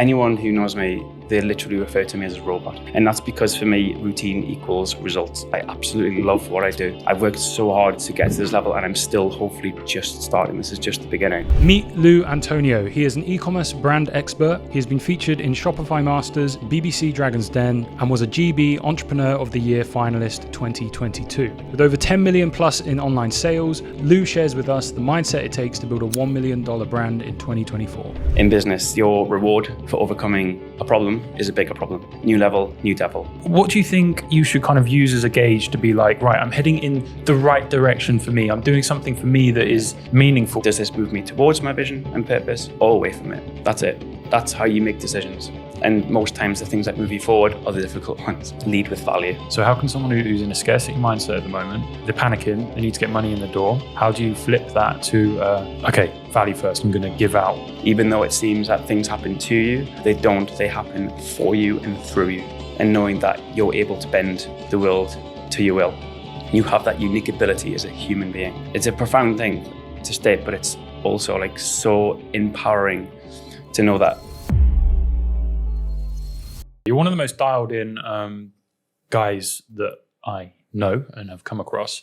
Anyone who knows me, they literally refer to me as a robot. And that's because for me, routine equals results. I absolutely love what I do. I've worked so hard to get to this level and I'm still hopefully just starting. This is just the beginning. Meet Lou Antonio. He is an e-commerce brand expert. He has been featured in Shopify Masters, BBC Dragon's Den, and was a GB Entrepreneur of the Year finalist 2022. With over 10 million plus in online sales, Lou shares with us the mindset it takes to build a $1 million brand in 2024. In business, your reward for overcoming a problem is a bigger problem. New level, new devil. What do you think you should kind of use as a gauge to be like, right, I'm heading in the right direction for me. I'm doing something for me that is meaningful. Does this move me towards my vision and purpose or away from it? That's it. That's how you make decisions. And most times the things that move you forward are the difficult ones. Lead with value. So how can someone who's in a scarcity mindset at the moment, they're panicking, they need to get money in the door. How do you flip that to, okay, value first, I'm going to give out. Even though it seems that things happen to you, they don't. They happen for you and through you. And knowing that you're able to bend the world to your will. You have that unique ability as a human being. It's a profound thing to state, but it's also like so empowering to know that. You're one of the most dialed in guys that I know and have come across,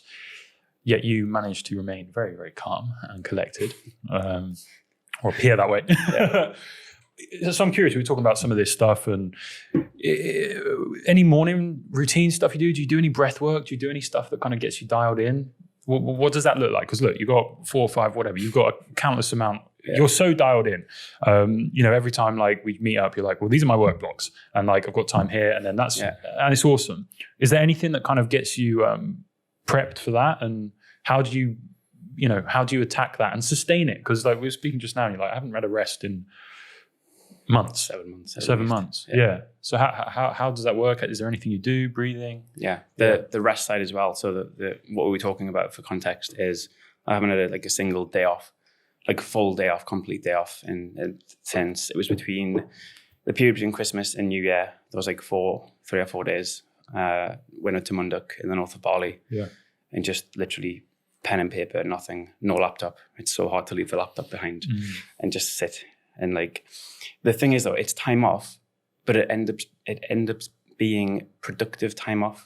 yet you manage to remain very, very calm and collected, or appear that way. Yeah. So I'm curious, we were talking about some of this stuff and any morning routine stuff you do? Do you do any breath work? Do you do any stuff that kind of gets you dialed in? What does that look like? Because look, you've got 4 or 5, whatever, you've got a countless amount. Yeah. You're so dialed in. Every time like we meet up, you're like, well, these are my work blocks. And like, I've got time here. And then and it's awesome. Is there anything that kind of gets you prepped for that? And how do you attack that and sustain it? Because like we were speaking just now, and you're like, I haven't read a rest in months. 7 months. 7 months. Yeah. So how does that work? Is there anything you do? Breathing? Yeah. The rest side as well. So what we were talking about for context is I haven't had a single day off. Like a full day off, complete day off. And since it was between the period between Christmas and New Year, there was like 3 or 4 days. Went out to Munduk in the north of Bali. Yeah. And just literally pen and paper, nothing, no laptop. It's so hard to leave the laptop behind and just sit. And like, the thing is though, it's time off, but it ends up being productive time off,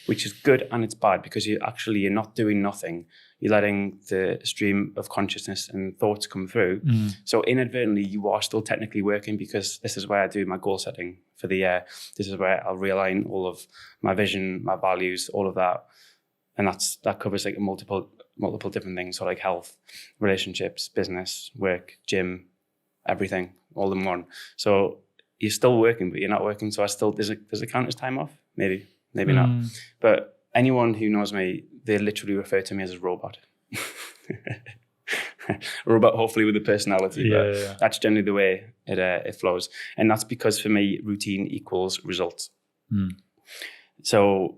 which is good and it's bad because you're not doing nothing. You're letting the stream of consciousness and thoughts come through. So inadvertently, you are still technically working because this is where I do my goal setting for the year. This is where I'll realign all of my vision, my values, all of that. And that covers like multiple different things. So like health, relationships, business, work, gym, everything, all in one. So you're still working, but you're not working. So does it count as time off? Maybe not. But anyone who knows me, they literally refer to me as a robot. A robot, hopefully with a personality, but that's generally the way it flows. And that's because for me, routine equals results. So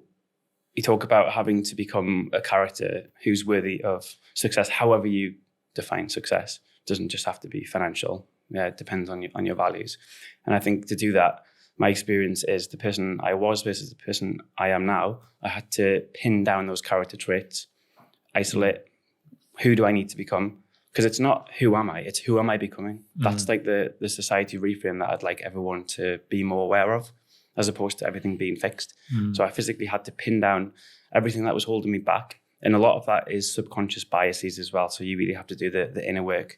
you talk about having to become a character who's worthy of success, however you define success. It doesn't just have to be financial. Yeah, it depends on your values. And I think to do that, my experience is the person I was versus the person I am now. I had to pin down those character traits, isolate who do I need to become? Because it's not who am I, it's who am I becoming? That's like the society reframe that I'd like everyone to be more aware of, as opposed to everything being fixed. So I physically had to pin down everything that was holding me back. And a lot of that is subconscious biases as well. So you really have to do the inner work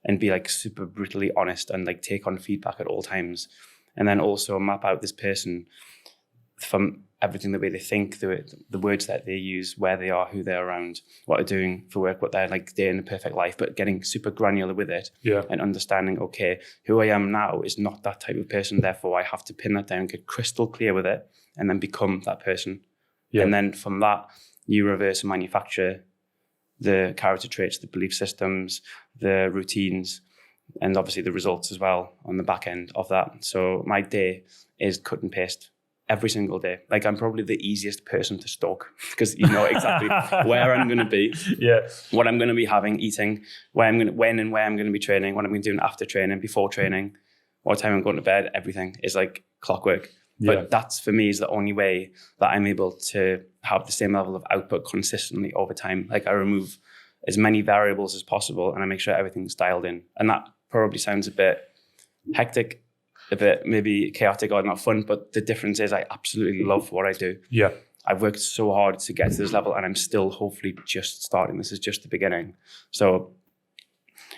and be like super brutally honest and like take on feedback at all times. And then also map out this person from everything, the way they think, the words that they use, where they are, who they're around, what they're doing for work, what they're like day in a perfect life, but getting super granular with it and understanding, okay, who I am now is not that type of person. Therefore, I have to pin that down, get crystal clear with it, and then become that person. Yeah. And then from that, you reverse and manufacture the character traits, the belief systems, the routines, and obviously the results as well on the back end of that. So my day is cut and paste every single day. Like I'm probably the easiest person to stalk because you know exactly where I'm going to be, what I'm going to be having, eating, when and where I'm going to be training, what I'm going to be doing after training, before training, what time I'm going to bed. Everything is like clockwork. But that's for me is the only way that I'm able to have the same level of output consistently over time. Like I remove as many variables as possible and I make sure everything's dialed in. And that probably sounds a bit hectic a bit maybe chaotic or not fun, but the difference is I absolutely love what I do. Yeah. I've worked so hard to get to this level, and I'm still hopefully just starting. This is just the beginning. So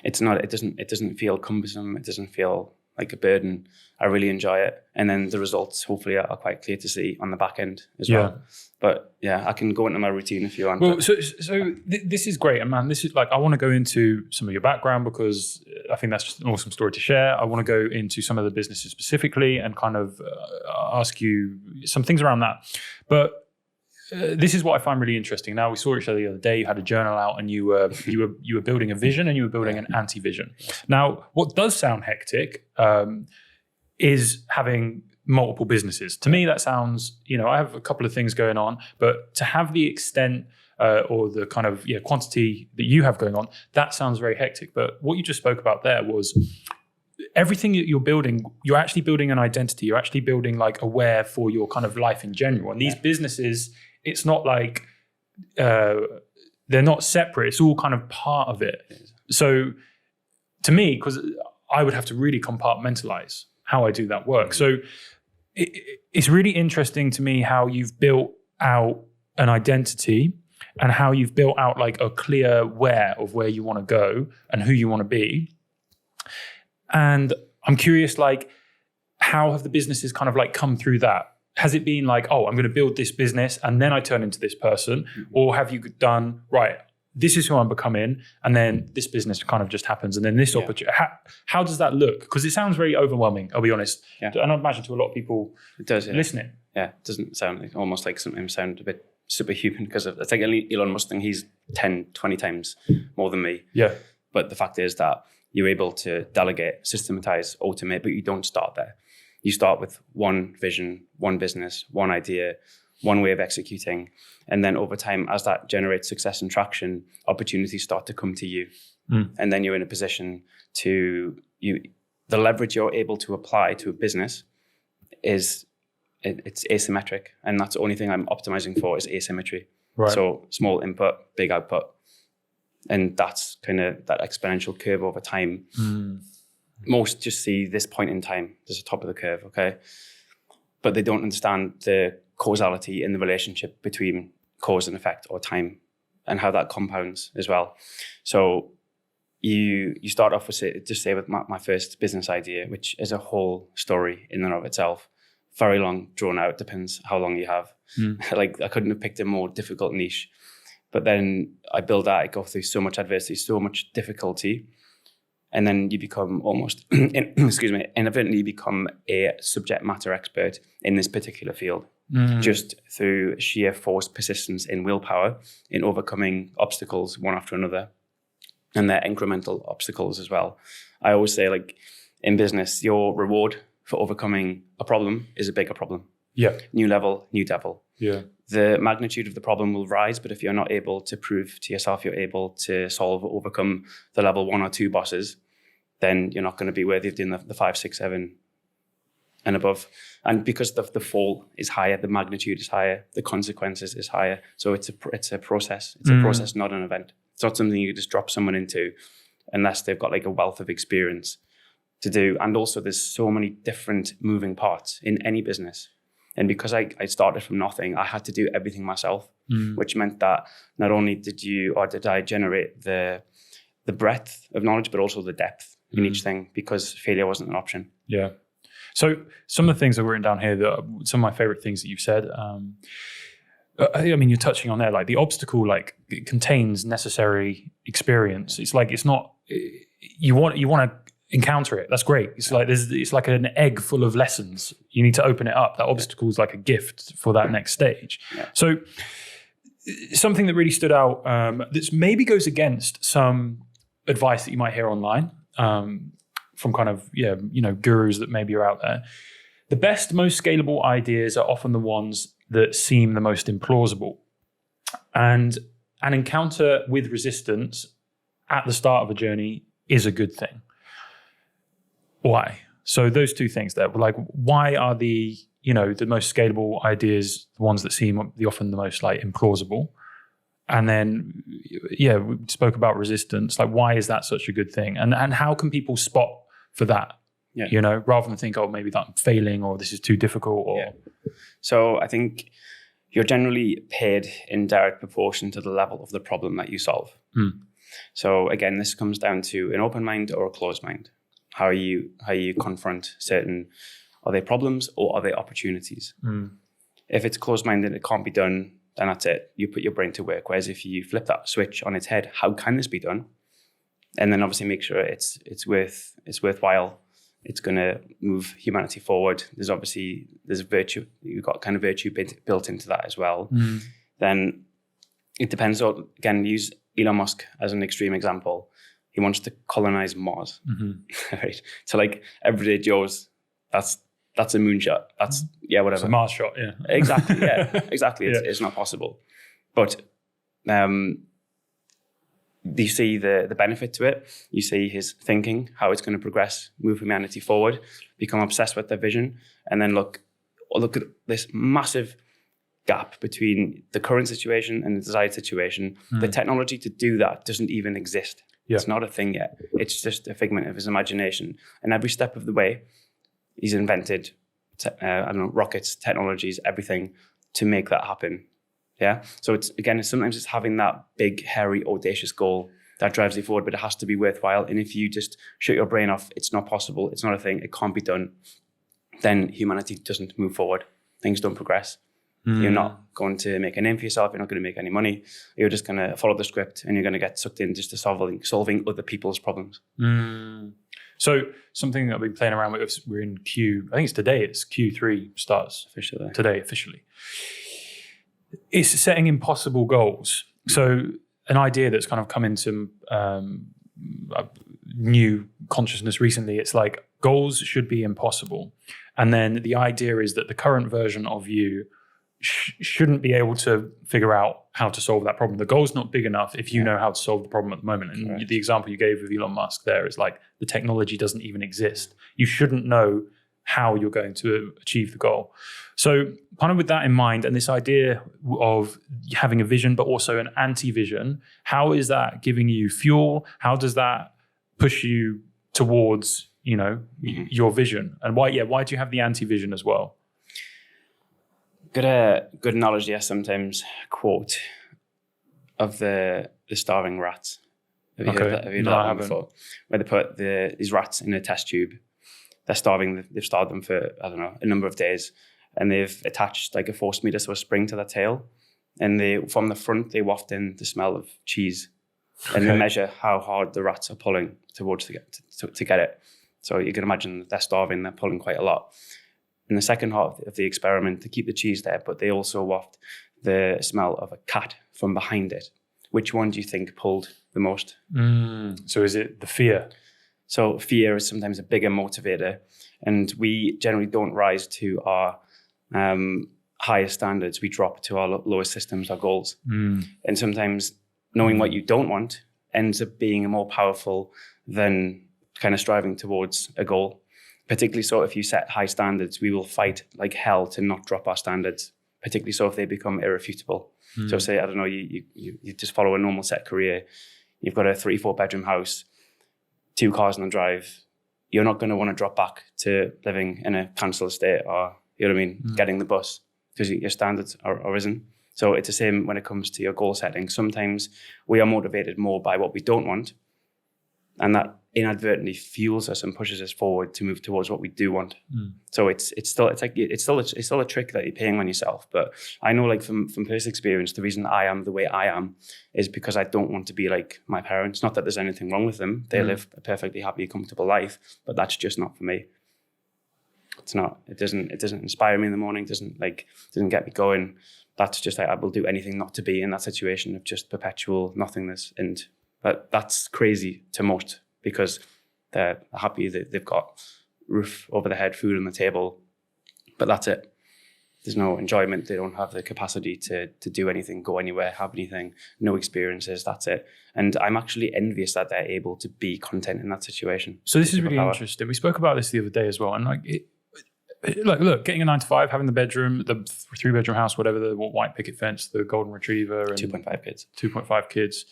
it doesn't feel cumbersome. It doesn't feel like a burden. I really enjoy it. And then the results hopefully are quite clear to see on the back end as well. But yeah, I can go into my routine if you want. Well, this is great. And man, this is like, I want to go into some of your background because I think that's just an awesome story to share. I want to go into some of the businesses specifically and kind of ask you some things around that. But this is what I find really interesting. Now, we saw each other the other day. You had a journal out, and you were building a vision, and you were building an anti-vision. Now, what does sound hectic is having multiple businesses. To me, that sounds, I have a couple of things going on, but to have the extent or the kind of quantity that you have going on, that sounds very hectic. But what you just spoke about there was everything that you're building, you're actually building an identity. You're actually building like aware for your kind of life in general. And these businesses, it's not like they're not separate. It's all kind of part of it. So to me, because I would have to really compartmentalize how I do that work. So it's really interesting to me how you've built out an identity and how you've built out like a clear where of where you want to go and who you want to be. And I'm curious, like, how have the businesses kind of like come through that? Has it been like, oh, I'm going to build this business and then I turn into this person? Or have you done, right, this is who I'm becoming, and then this business kind of just happens, and then this opportunity. How does that look? Because it sounds very overwhelming, I'll be honest. Yeah. And I imagine to a lot of people listening. Yeah, it doesn't sound like, almost like sometimes sound a bit superhuman because of, it's like Elon Musk thing, he's 10, 20 times more than me. Yeah. But the fact is that you're able to delegate, systematize, automate, but you don't start there. You start with one vision, one business, one idea, one way of executing. And then over time, as that generates success and traction, opportunities start to come to you. And then you're in a position to, the leverage you're able to apply to a business it's asymmetric. And that's the only thing I'm optimizing for is asymmetry. Right. So small input, big output. And that's kind of that exponential curve over time. Most just see this point in time. There's the top of the curve, okay? But they don't understand the causality in the relationship between cause and effect or time and how that compounds as well. So you start off with, say with my first business idea, which is a whole story in and of itself. Very long, drawn out, depends how long you have. Like I couldn't have picked a more difficult niche. But then I build that, I go through so much adversity, so much difficulty. And then you become almost, inadvertently become a subject matter expert in this particular field, just through sheer force, persistence, and willpower in overcoming obstacles one after another. And they're incremental obstacles as well. I always say, like, in business, your reward for overcoming a problem is a bigger problem. Yeah. New level, new devil. Yeah. The magnitude of the problem will rise, but if you're not able to prove to yourself you're able to solve or overcome the level 1 or 2 bosses, then you're not going to be worthy of doing the 5, 6, 7 and above. And because the fall is higher, the magnitude is higher, the consequences is higher. So it's a process. It's a process, not an event. It's not something you just drop someone into unless they've got like a wealth of experience to do. And also there's so many different moving parts in any business. And because I started from nothing, I had to do everything myself, which meant that not only did I generate the breadth of knowledge, but also the depth in each thing, because failure wasn't an option. Yeah. So some of the things I've written down here, some of my favorite things that you've said, I mean, you're touching on there, like the obstacle, like it contains necessary experience. It's like, it's not, you want to encounter it. That's great. It's like, it's like an egg full of lessons. You need to open it up. That obstacle is like a gift for that next stage. Yeah. So something that really stood out, that maybe goes against some advice that you might hear online, from kind of, gurus that maybe are out there. The best, most scalable ideas are often the ones that seem the most implausible. And an encounter with resistance at the start of a journey is a good thing. Why? So those two things there, like, why are the most scalable ideas the ones that seem often the most like implausible? And then, we spoke about resistance. Like, why is that such a good thing? And how can people spot for that? you know, rather than think, oh, maybe that I'm failing or this is too difficult. Or So I think you're generally paid in direct proportion to the level of the problem that you solve. So again, this comes down to an open mind or a closed mind. How you confront certain, are they problems or are they opportunities? If it's closed-minded, it can't be done, then that's it. You put your brain to work. Whereas if you flip that switch on its head, how can this be done? And then obviously make sure it's worthwhile. It's going to move humanity forward. There's virtue. You've got kind of virtue built into that as well. Then it depends on, again, use Elon Musk as an extreme example. He wants to colonize Mars, right? So like everyday Joe's, that's a moonshot. That's, whatever. It's a Mars shot, yeah. Exactly, exactly. It's not possible. But you see the benefit to it. You see his thinking, how it's going to progress, move humanity forward, become obsessed with their vision, and then look at this massive gap between the current situation and the desired situation. The technology to do that doesn't even exist. It's not a thing yet. It's just a figment of his imagination. And every step of the way, he's invented, rockets, technologies, everything to make that happen. Yeah. So sometimes it's having that big, hairy, audacious goal that drives you forward, but it has to be worthwhile. And if you just shut your brain off, it's not possible, it's not a thing, it can't be done, then humanity doesn't move forward. Things don't progress. You're not going to make a name for yourself. You're not going to make any money. You're just going to follow the script and you're going to get sucked in just to solving other people's problems. So something that we've been playing around with, we're in I think it's today, it's Q3 starts today officially. It's setting impossible goals. So an idea that's kind of come into new consciousness recently, it's like goals should be impossible. And then the idea is that the current version of you shouldn't be able to figure out how to solve that problem. The goal's not big enough if you know how to solve the problem at the moment. And the example you gave of Elon Musk there is like the technology doesn't even exist. You shouldn't know how you're going to achieve the goal. So kind of with that in mind and this idea of having a vision but also an anti-vision, how is that giving you fuel? How does that push you towards, your vision? And why do you have the anti-vision as well? Good analogy I sometimes quote of the starving rats. Have you heard that? Have you heard that one before? Where they put these rats in a test tube. They're starving. They've starved them for, I don't know, a number of days. And they've attached like a force meter, so a spring to their tail. And from the front, they waft in the smell of cheese. And they measure how hard the rats are pulling towards to get it. So you can imagine they're starving. They're pulling quite a lot. In the second half of the experiment, they keep the cheese there, but they also waft the smell of a cat from behind it. Which one do you think pulled the most? So is it the fear? So fear is sometimes a bigger motivator, and we generally don't rise to our highest standards. We drop to our lowest systems, our goals. And sometimes knowing what you don't want ends up being more powerful than kind of striving towards a goal. Particularly so if you set high standards, we will fight like hell to not drop our standards, particularly so if they become irrefutable. So say, I don't know, you just follow a normal set career. You've got a 3-4 bedroom house, 2 cars on the drive. You're not going to want to drop back to living in a council estate or, getting the bus because your standards are risen. So it's the same when it comes to your goal setting. Sometimes we are motivated more by what we don't want, and that inadvertently fuels us and pushes us forward to move towards what we do want. So it's still a trick that you're playing on yourself. But I know, like from personal experience, the reason I am the way I am is because I don't want to be like my parents. Not that there's anything wrong with them; they live a perfectly happy, comfortable life. But that's just not for me. It's not. It doesn't inspire me in the morning. Doesn't get me going. That's just like I will do anything not to be in that situation of just perpetual nothingness. But that's crazy to most, because they're happy that they've got roof over their head, food on the table, but that's it. There's no enjoyment. They don't have the capacity to do anything, go anywhere, have anything, no experiences. That's it. And I'm actually envious that they're able to be content in that situation. So this is really interesting. We spoke about this the other day as well. And look, getting a 9 to 5, having the bedroom, the 3-bedroom house, whatever, the white picket fence, the golden retriever, and 2.5 kids. 2.5 kids.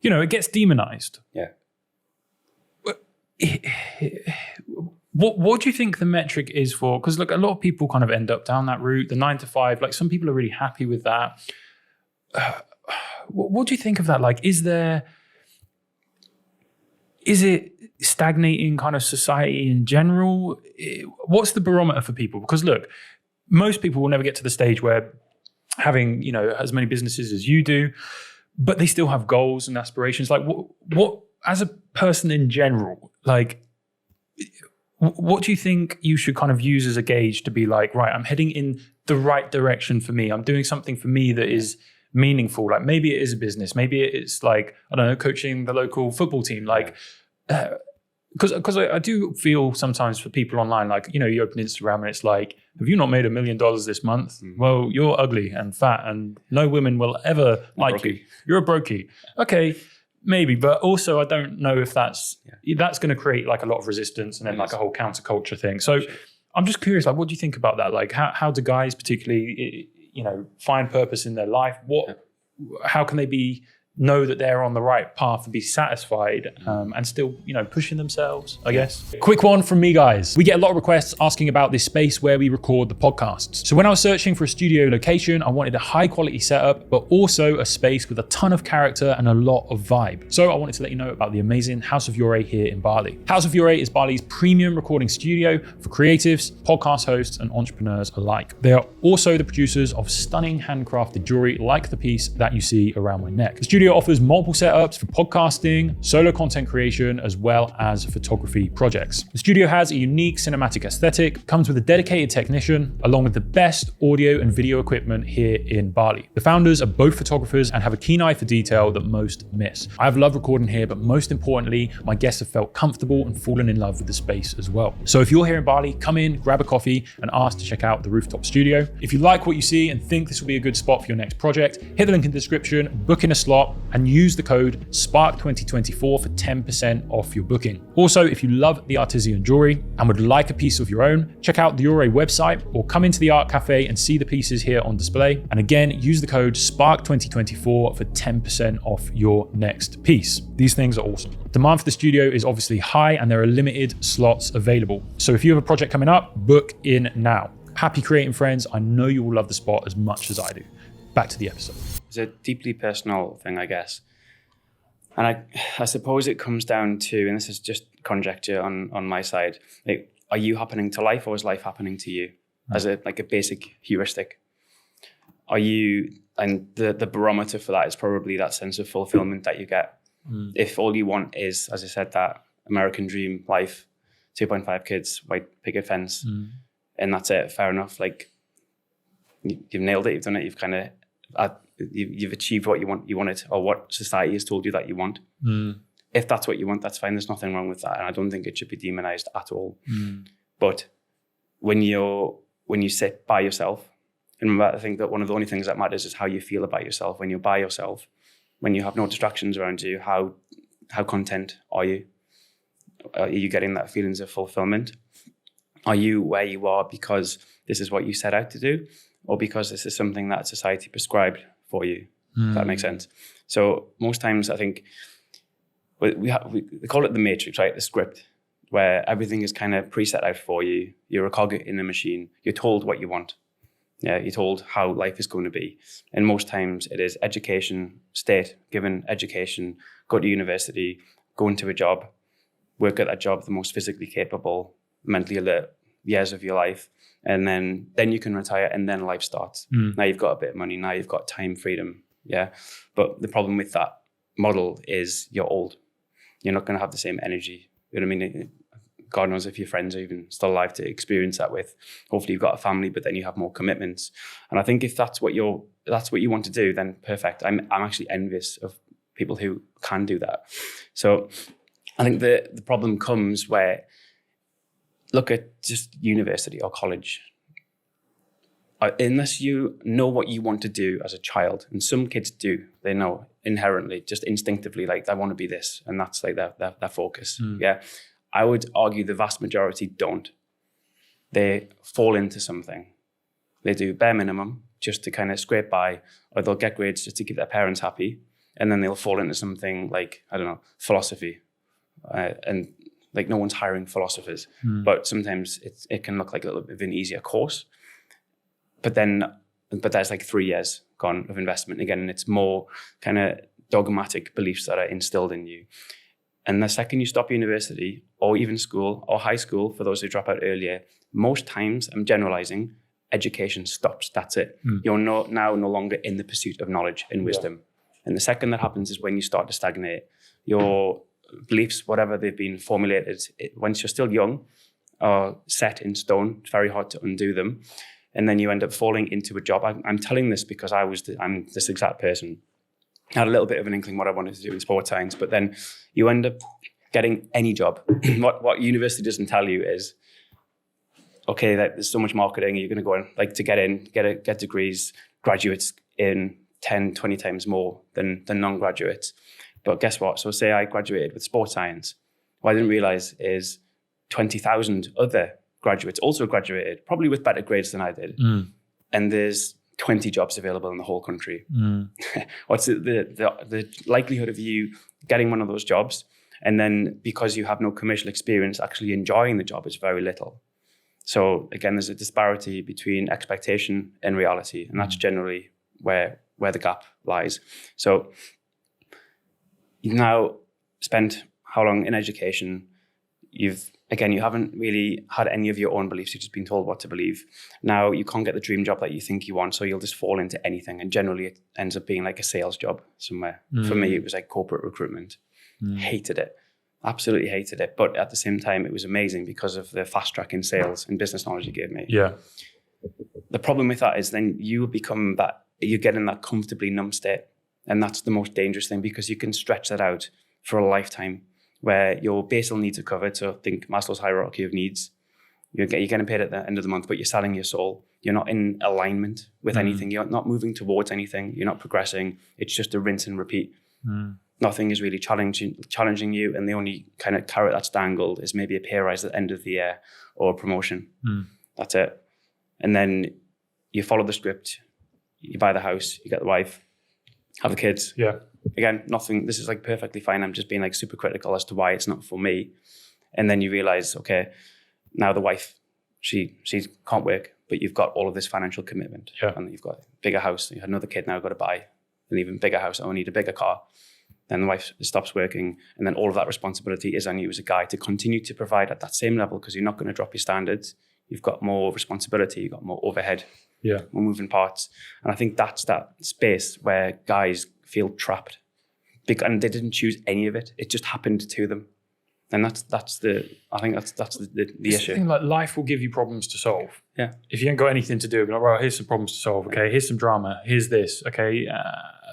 It gets demonized. Yeah. What do you think the metric is for? Because look, a lot of people kind of end up down that route, the 9 to 5. Like some people are really happy with that. What do you think of that? Like, is it stagnating kind of society in general? What's the barometer for people? Because look, most people will never get to the stage where having, as many businesses as you do, but they still have goals and aspirations. Like what as a person in general, like, what do you think you should kind of use as a gauge to be like, right, I'm heading in the right direction for me. I'm doing something for me that is meaningful. Like maybe it is a business. Maybe it's like, I don't know, coaching the local football team. Like, because I do feel sometimes for people online, like, you open Instagram and it's like, have you not made $1 million this month? Well, you're ugly and fat and no women will ever like you. You're a brokey. Okay, maybe. But also I don't know if that's going to create like a lot of resistance and then like a whole counterculture thing. So I'm just curious, like, what do you think about that? Like how do guys particularly, find purpose in their life? How can they know that they're on the right path and be satisfied and still, pushing themselves, I guess. Quick one from me, guys. We get a lot of requests asking about this space where we record the podcasts. So when I was searching for a studio location, I wanted a high quality setup, but also a space with a ton of character and a lot of vibe. So I wanted to let you know about the amazing House of Yore here in Bali. House of Yore is Bali's premium recording studio for creatives, podcast hosts, and entrepreneurs alike. They are also the producers of stunning handcrafted jewelry like the piece that you see around my neck. The studio offers multiple setups for podcasting, solo content creation, as well as photography projects. The studio has a unique cinematic aesthetic, comes with a dedicated technician, along with the best audio and video equipment here in Bali. The founders are both photographers and have a keen eye for detail that most miss. I've loved recording here, but most importantly, my guests have felt comfortable and fallen in love with the space as well. So if you're here in Bali, come in, grab a coffee, and ask to check out the rooftop studio. If you like what you see and think this will be a good spot for your next project, hit the link in the description, book in a slot, and use the code SPARK2024 for 10% off your booking. Also, if you love the artisan jewelry and would like a piece of your own, check out the Yore website or come into the art cafe and see the pieces here on display. And again, use the code SPARK2024 for 10% off your next piece. These things are awesome. Demand for the studio is obviously high and there are limited slots available. So if you have a project coming up, book in now. Happy creating, friends. I know you will love the spot as much as I do. Back to the episode. It's a deeply personal thing, I guess. And I suppose it comes down to, and this is just conjecture on my side, like, are you happening to life or is life happening to you? As a basic heuristic. Are you, and the barometer for that is probably that sense of fulfillment that you get. If all you want is, as I said, that American dream life, 2.5 kids, white picket fence, and that's it, fair enough. Like, you've nailed it, you've done it, you've kind of, you've achieved what you wanted, or what society has told you that you want. If that's what you want, that's fine. There's nothing wrong with that, and I don't think it should be demonized at all. But when you sit by yourself, and remember, I think that one of the only things that matters is how you feel about yourself. When you're by yourself, when you have no distractions around you, how content are you? Are you getting that feelings of fulfillment? Are you where you are because this is what you set out to do, or because this is something that society prescribed for you? If that makes sense. So most times I think we call it the matrix, right? The script, where everything is kind of preset out for you. You're a cog in a machine. You're told what you want. Yeah, you're told how life is going to be. And most times it is education, state given education, go to university, go into a job, work at that job, the most physically capable, mentally alert years of your life. And then you can retire, and then life starts. Now you've got a bit of money. Now you've got time, freedom. Yeah. But the problem with that model is you're old. You're not going to have the same energy. You know what I mean? God knows if your friends are even still alive to experience that with. Hopefully you've got a family, but then you have more commitments. And I think if that's what you want to do, then perfect. I'm actually envious of people who can do that. So I think the problem comes where, look at just university or college. Unless you know what you want to do as a child, and some kids do, they know inherently, just instinctively, like, I want to be this, and that's like their focus. Yeah. I would argue the vast majority don't. They fall into something. They do bare minimum just to kind of scrape by, or they'll get grades just to keep their parents happy, and then they'll fall into something like, I don't know, philosophy. And Like no one's hiring philosophers, but sometimes it can look like a little bit of an easier course. But there's like 3 years gone of investment again, and it's more kind of dogmatic beliefs that are instilled in you. And the second you stop university or even school or high school, for those who drop out earlier, most times, I'm generalizing, education stops. That's it. You're now no longer in the pursuit of knowledge and wisdom. And the second that happens is when you start to stagnate. Your beliefs, whatever they've been formulated, once you're still young, are set in stone. It's very hard to undo them. And then you end up falling into a job. I'm telling this because I'm this exact person. I had a little bit of an inkling what I wanted to do in sports science, but then you end up getting any job. What university doesn't tell you is, okay, that there's so much marketing, you're going to go in, like to get degrees, graduates in 10, 20 times more than non-graduates. But guess what? So say I graduated with sports science. What I didn't realize is 20,000 other graduates also graduated, probably with better grades than I did. And there's 20 jobs available in the whole country. What's the likelihood of you getting one of those jobs? And then because you have no commercial experience, actually enjoying the job is very little. So again, there's a disparity between expectation and reality. And that's generally where the gap lies. So you've now spent how long in education? You haven't really had any of your own beliefs. You've just been told what to believe. Now you can't get the dream job that you think you want, so you'll just fall into anything. And generally it ends up being like a sales job somewhere. For me, it was like corporate recruitment. Hated it. Absolutely hated it. But at the same time, it was amazing because of the fast track in sales and business knowledge it gave me. Yeah. The problem with that is then you get in that comfortably numb state. And that's the most dangerous thing, because you can stretch that out for a lifetime where your basal needs are covered. So think Maslow's hierarchy of needs. You're getting paid at the end of the month, but you're selling your soul. You're not in alignment with anything. You're not moving towards anything. You're not progressing. It's just a rinse and repeat. Nothing is really challenging you. And the only kind of carrot that's dangled is maybe a pay rise at the end of the year or a promotion. That's it. And then you follow the script. You buy the house. You get the wife. Have the kids. Yeah. Again, nothing. This is like perfectly fine. I'm just being like super critical as to why it's not for me. And then you realize, okay, now the wife, she can't work, but you've got all of this financial commitment. Yeah. And you've got a bigger house. You had another kid now, got to buy an even bigger house. I need a bigger car. Then the wife stops working. And then all of that responsibility is on you as a guy to continue to provide at that same level, because you're not going to drop your standards. You've got more responsibility. You've got more overhead. Yeah. More moving parts. And I think that's that space where guys feel trapped. And they didn't choose any of it. It just happened to them. And that's the issue. Thing, like, life will give you problems to solve. Yeah. If you ain't got anything to do, be like, well, here's some problems to solve. Okay, here's some drama. Here's this. Okay.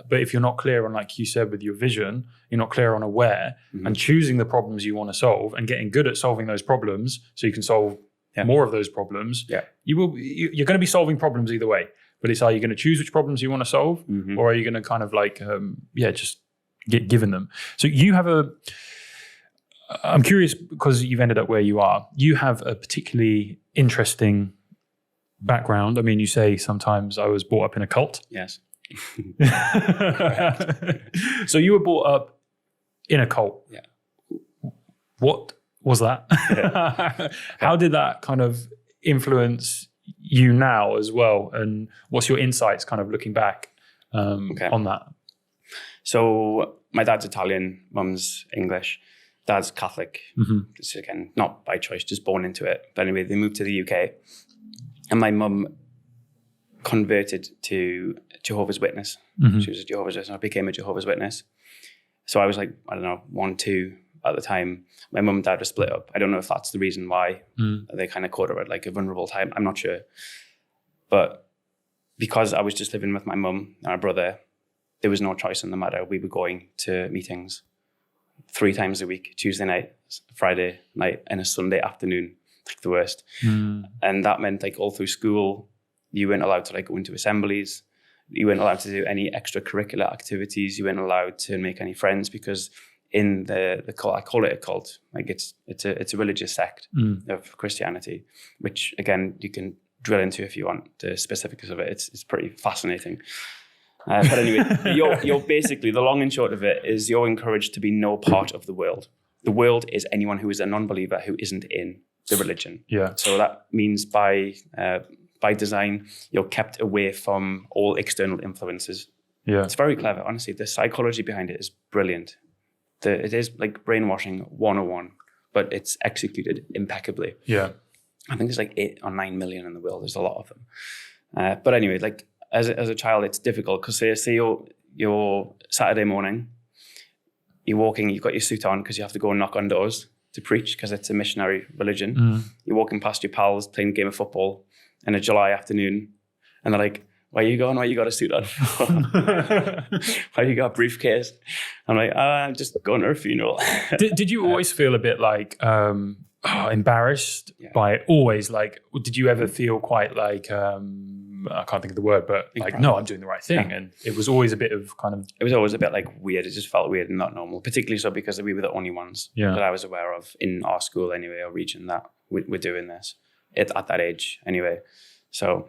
But if you're not clear on, like you said, with your vision, you're not clear on where, and choosing the problems you want to solve and getting good at solving those problems so you can solve more of those problems, you're going to be solving problems either way. But it's, are you going to choose which problems you want to solve, or are you going to kind of like, just get given them? So you have I'm curious, because you've ended up where you are, you have a particularly interesting background. I mean, you say sometimes I was brought up in a cult. Yes. So you were brought up in a cult. Yeah. What was that? How did that kind of influence you now as well? And what's your insights kind of looking back on that? So my dad's Italian, mum's English. Dad's Catholic. It's, again, not by choice, just born into it. But anyway, they moved to the UK. And my mum converted to Jehovah's Witness. She was a Jehovah's Witness, and I became a Jehovah's Witness. So I was like, I don't know, 1, 2 at the time. My mum and dad were split up. I don't know if that's the reason why they kind of caught her at like a vulnerable time. I'm not sure. But because I was just living with my mum and our brother, there was no choice in the matter. We were going to meetings 3 times a week, Tuesday night, Friday night, and a Sunday afternoon, like the worst. And that meant like all through school, you weren't allowed to like go into assemblies. You weren't allowed to do any extracurricular activities. You weren't allowed to make any friends, because in the cult, I call it a cult. Like it's a religious sect of Christianity, which again, you can drill into if you want the specifics of it. It's pretty fascinating. But anyway, you're basically, the long and short of it is you're encouraged to be no part of the world. the world is anyone who is a non-believer who isn't in the religion. Yeah. So that means by design, you're kept away from all external influences. Yeah. It's very clever, honestly. The psychology behind it is brilliant. It is like brainwashing 101, but it's executed impeccably. Yeah. I think there's like 8 or 9 million in the world. There's a lot of them. But anyway, like as a child, it's difficult because say your Saturday morning, you're walking, you've got your suit on because you have to go and knock on doors to preach because it's a missionary religion. You're walking past your pals playing a game of football in a July afternoon, and they're like, "Where are you going? Why you got a suit on? Why you got a briefcase?" I'm like, "I'm just going to a funeral." Did you always feel a bit like embarrassed by it? Always, like, did you ever feel quite like I can't think of the word, but like, no, I'm doing the right thing, and it was always a bit of kind of. It was always a bit like weird. It just felt weird and not normal, particularly so because we were the only ones that I was aware of in our school anyway, or region that we're doing this at that age anyway. So,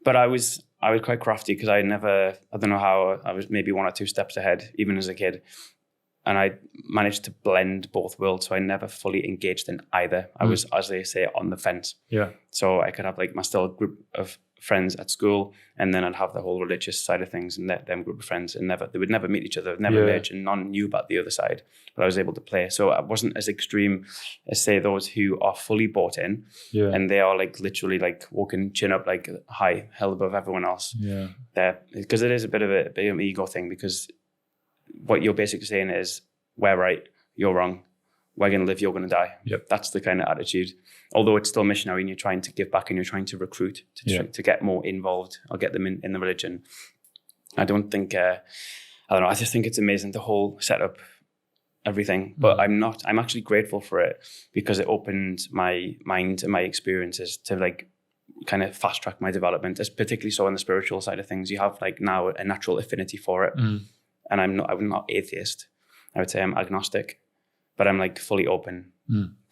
but I was quite crafty because I don't know how, I was maybe 1 or 2 steps ahead even as a kid. And I managed to blend both worlds. So I never fully engaged in either. I was, as they say, on the fence. Yeah. So I could have like my still group of friends at school, and then I'd have the whole religious side of things and them group of friends, and they would never meet each other, never merge, and none knew about the other side. But I was able to play. So I wasn't as extreme as say those who are fully bought in, and they are like literally like walking chin up, like high, held above everyone else. Yeah. Because it is a bit of an ego thing, because what you're basically saying is, we're right, you're wrong. We're going to live, you're going to die. Yep. That's the kind of attitude. Although it's still missionary and you're trying to give back and you're trying to recruit to get more involved or get them in the religion. I don't think, I don't know, I just think it's amazing, the whole setup, everything. But I'm actually grateful for it because it opened my mind and my experiences to like kind of fast track my development, as particularly so on the spiritual side of things. You have like now a natural affinity for it. And I'm not atheist. I would say I'm agnostic, but I'm like fully open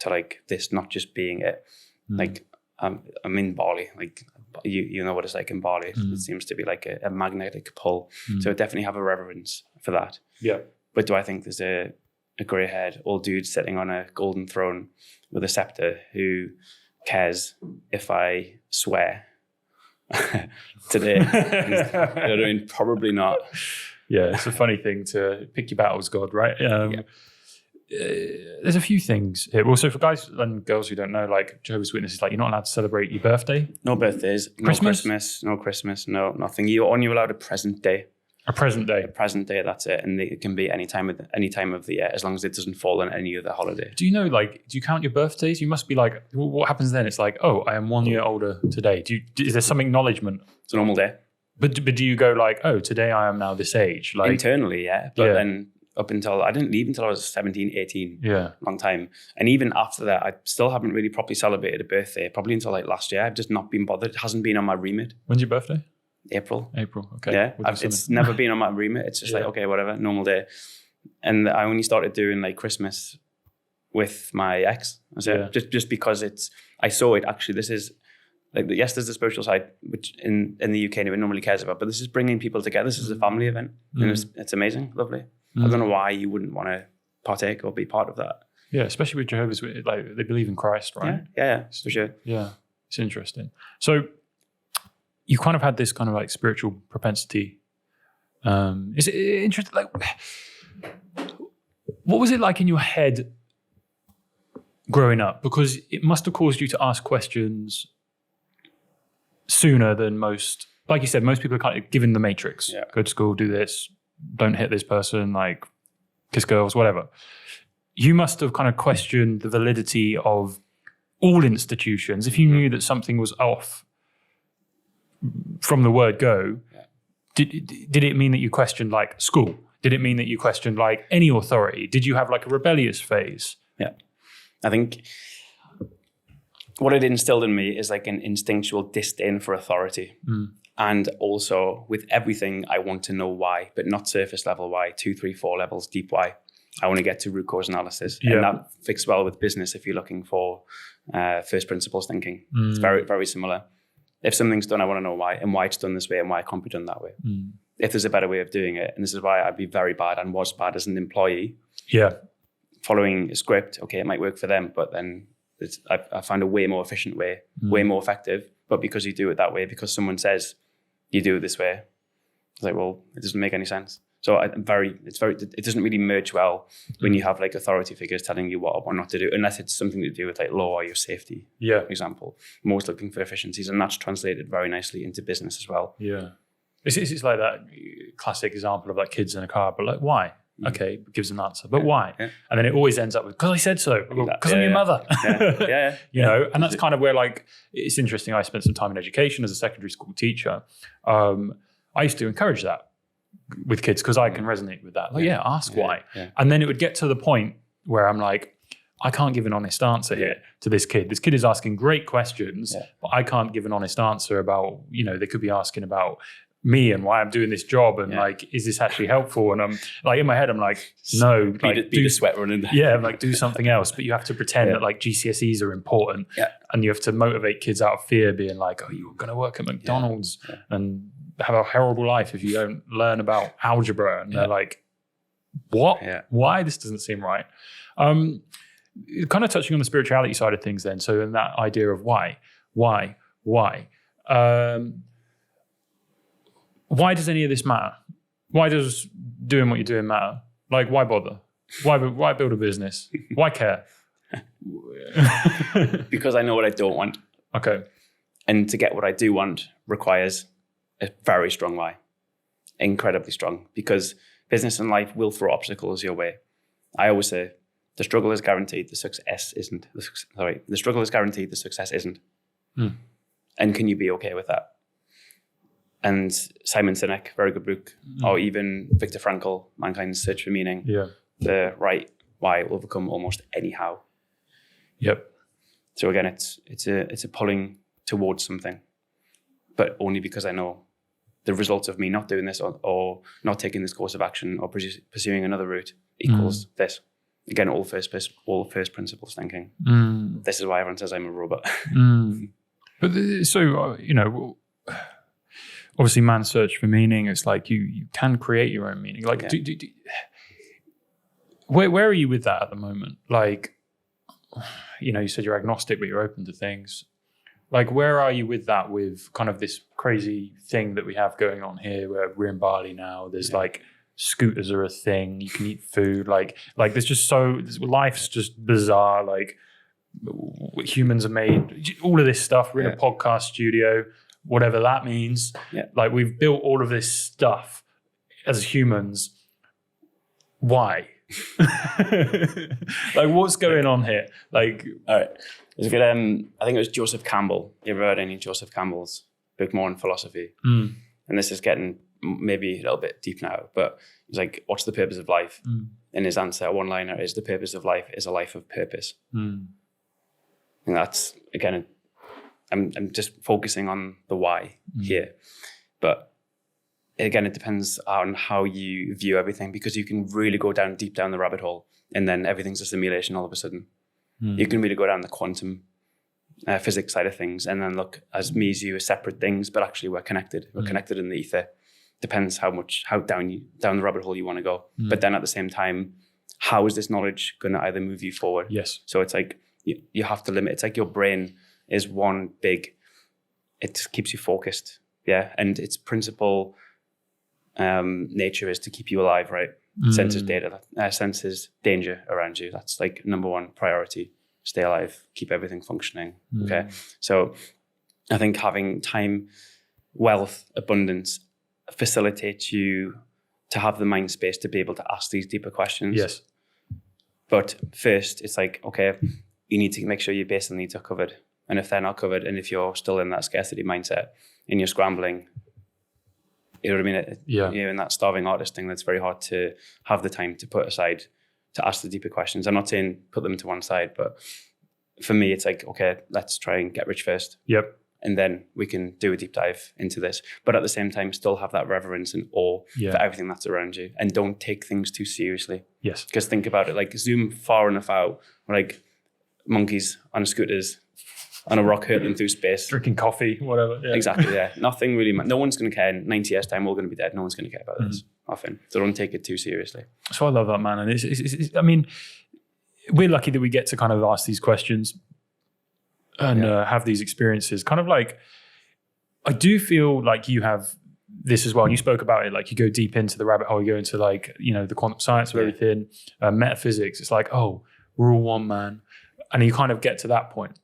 to like this not just being it. Like I'm in Bali, like you know what it's like in Bali. It seems to be like a magnetic pull. So I definitely have a reverence for that. Yeah. But do I think there's a grey-haired old dude sitting on a golden throne with a scepter who cares if I swear today? I mean, probably not. Yeah, it's a funny thing to pick your battles, God, right? There's a few things here. Also, for guys and girls who don't know, like Jehovah's Witnesses, like you're not allowed to celebrate your birthday. No birthdays, no Christmas, no nothing. You're only allowed a present day. A present day. A present day, that's it. And it can be any time of the year, as long as it doesn't fall on any other holiday. Do you know, like, do you count your birthdays? You must be like, what happens then? It's like, oh, I am 1 year older today. Is there some acknowledgement? It's a normal day. But do you go like, oh, today I am now this age? Like internally, yeah. But then up until, I didn't leave until I was 17, 18. Yeah. Long time. And even after that, I still haven't really properly celebrated a birthday, probably until like last year. I've just not been bothered. It hasn't been on my remit. When's your birthday? April, okay. Yeah, it's never been on my remit. It's just like, okay, whatever, normal day. And I only started doing like Christmas with my ex. Just because I saw it actually. This is like, yes, there's the spiritual side, which in the UK no one normally cares about, but this is bringing people together. This is a family event. And it's amazing, lovely. I don't know why you wouldn't want to partake or be part of that. Yeah, especially with Jehovah's, like they believe in Christ, right? Yeah, for sure. Yeah, it's interesting. So you kind of had this kind of like spiritual propensity. Is it interesting? Like, what was it like in your head growing up? Because it must have caused you to ask questions sooner than most. Like you said, most people are kind of given the matrix. Yeah. Go to school, do this, don't hit this person, like kiss girls, whatever. You must have kind of questioned the validity of all institutions. If you knew that something was off from the word go, did it mean that you questioned like school? Did it mean that you questioned like any authority? Did you have like a rebellious phase? Yeah. I think what it instilled in me is like an instinctual disdain for authority. And also with everything, I want to know why, but not surface level why, 2, 3, 4 levels deep why. I want to get to root cause analysis. Yeah. And that fits well with business if you're looking for first principles thinking. It's very, very similar. If something's done, I want to know why and why it's done this way and why it can't be done that way. If there's a better way of doing it, and this is why I'd be very bad and was bad as an employee. Yeah. following a script, okay, it might work for them, but then I found a way more efficient way, way more effective. But because you do it that way, because someone says you do it this way, it's like, well, it doesn't make any sense. So it doesn't really merge well when you have like authority figures telling you what not to do, unless it's something to do with like law or your safety, for example. Most looking for efficiencies, and that's translated very nicely into business as well. Yeah. It's like that classic example of like kids in a car, but like, why? Okay, gives an answer, but why? Yeah. And then it always ends up with, because I said so, because I'm your mother. You know, and that's kind of where like, it's interesting. I spent some time in education as a secondary school teacher. I used to encourage that with kids because I can resonate with that. Like, ask why. Yeah. And then it would get to the point where I'm like, I can't give an honest answer here to this kid. This kid is asking great questions, but I can't give an honest answer about, you know, they could be asking about me and why I'm doing this job and like, is this actually helpful? And I'm like, in my head, I'm like, no, like do the sweat running there. Yeah, I'm like, do something else. But you have to pretend that like GCSEs are important, and you have to motivate kids out of fear, being like, oh, you're going to work at McDonald's and have a horrible life if you don't learn about algebra. And they're like, what? Why? This doesn't seem right. Kind of touching on the spirituality side of things then. So in that idea of why does any of this matter? Why does doing what you're doing matter? Like, why bother? Why build a business? Why care? Because I know what I don't want. Okay. And to get what I do want requires a very strong why. Incredibly strong. Because business and life will throw obstacles your way. I always say, the struggle is guaranteed, the success isn't. The struggle is guaranteed, the success isn't. And can you be okay with that? And Simon Sinek, very good book, or even Viktor Frankl, Mankind's Search for Meaning. Yeah. The right why will overcome almost any how. Yep. So again, it's a pulling towards something, but only because I know the result of me not doing this or not taking this course of action or pursuing another route equals this. Again, all first principles thinking. This is why everyone says I'm a robot. But so, you know, obviously man's search for meaning, it's like you can create your own meaning. Like, where are you with that at the moment? Like, you know, you said you're agnostic, but you're open to things. Like, where are you with that, with kind of this crazy thing that we have going on here where we're in Bali now? There's like scooters are a thing. You can eat food. Like there's just life's just bizarre. Like humans are made all of this stuff. We're in a podcast studio, whatever that means. Yeah. Like we've built all of this stuff as humans. Why? Like what's going on here? Like, all right. There's a good, I think it was Joseph Campbell. You ever heard any Joseph Campbell's book more on philosophy? And this is getting maybe a little bit deep now, but he's like, what's the purpose of life? And his answer, one-liner, is the purpose of life is a life of purpose. And that's, again, I'm just focusing on the why here. But again, it depends on how you view everything, because you can really go deep down the rabbit hole and then everything's a simulation all of a sudden. You can really go down the quantum physics side of things and then look as me as you as separate things, but actually we're connected. We're connected in the ether. Depends how down the rabbit hole you want to go. But then at the same time, how is this knowledge going to either move you forward? Yes. So it's like you have to limit. It's like your brain is one big, it just keeps you focused. Yeah. And its principal nature is to keep you alive, right? Senses danger around you. That's like number one priority. Stay alive, keep everything functioning. Okay. So I think having time, wealth, abundance facilitates you to have the mind space to be able to ask these deeper questions. Yes. But first it's like, okay, you need to make sure your basic needs are covered. And if they're not covered, and if you're still in that scarcity mindset and you're scrambling, you know what I mean? You're in that starving artist thing, that's very hard to have the time to put aside to ask the deeper questions. I'm not saying put them to one side, but for me, it's like, okay, let's try and get rich first. Yep. And then we can do a deep dive into this. But at the same time, still have that reverence and awe for everything that's around you. And don't take things too seriously. Yes. Because think about it, like zoom far enough out, like monkeys on scooters, on a rock hurtling through space. Drinking coffee, whatever. Yeah. Exactly, yeah. Nothing really, no one's going to care. In 90 years time, we're going to be dead. No one's going to care about this. Often. So don't take it too seriously. So I love that, man. And it's I mean, we're lucky that we get to kind of ask these questions and have these experiences. Kind of like, I do feel like you have this as well. And you spoke about it, like you go deep into the rabbit hole, you go into like, the quantum science of everything, metaphysics. It's like, oh, we're all one, man. And you kind of get to that point.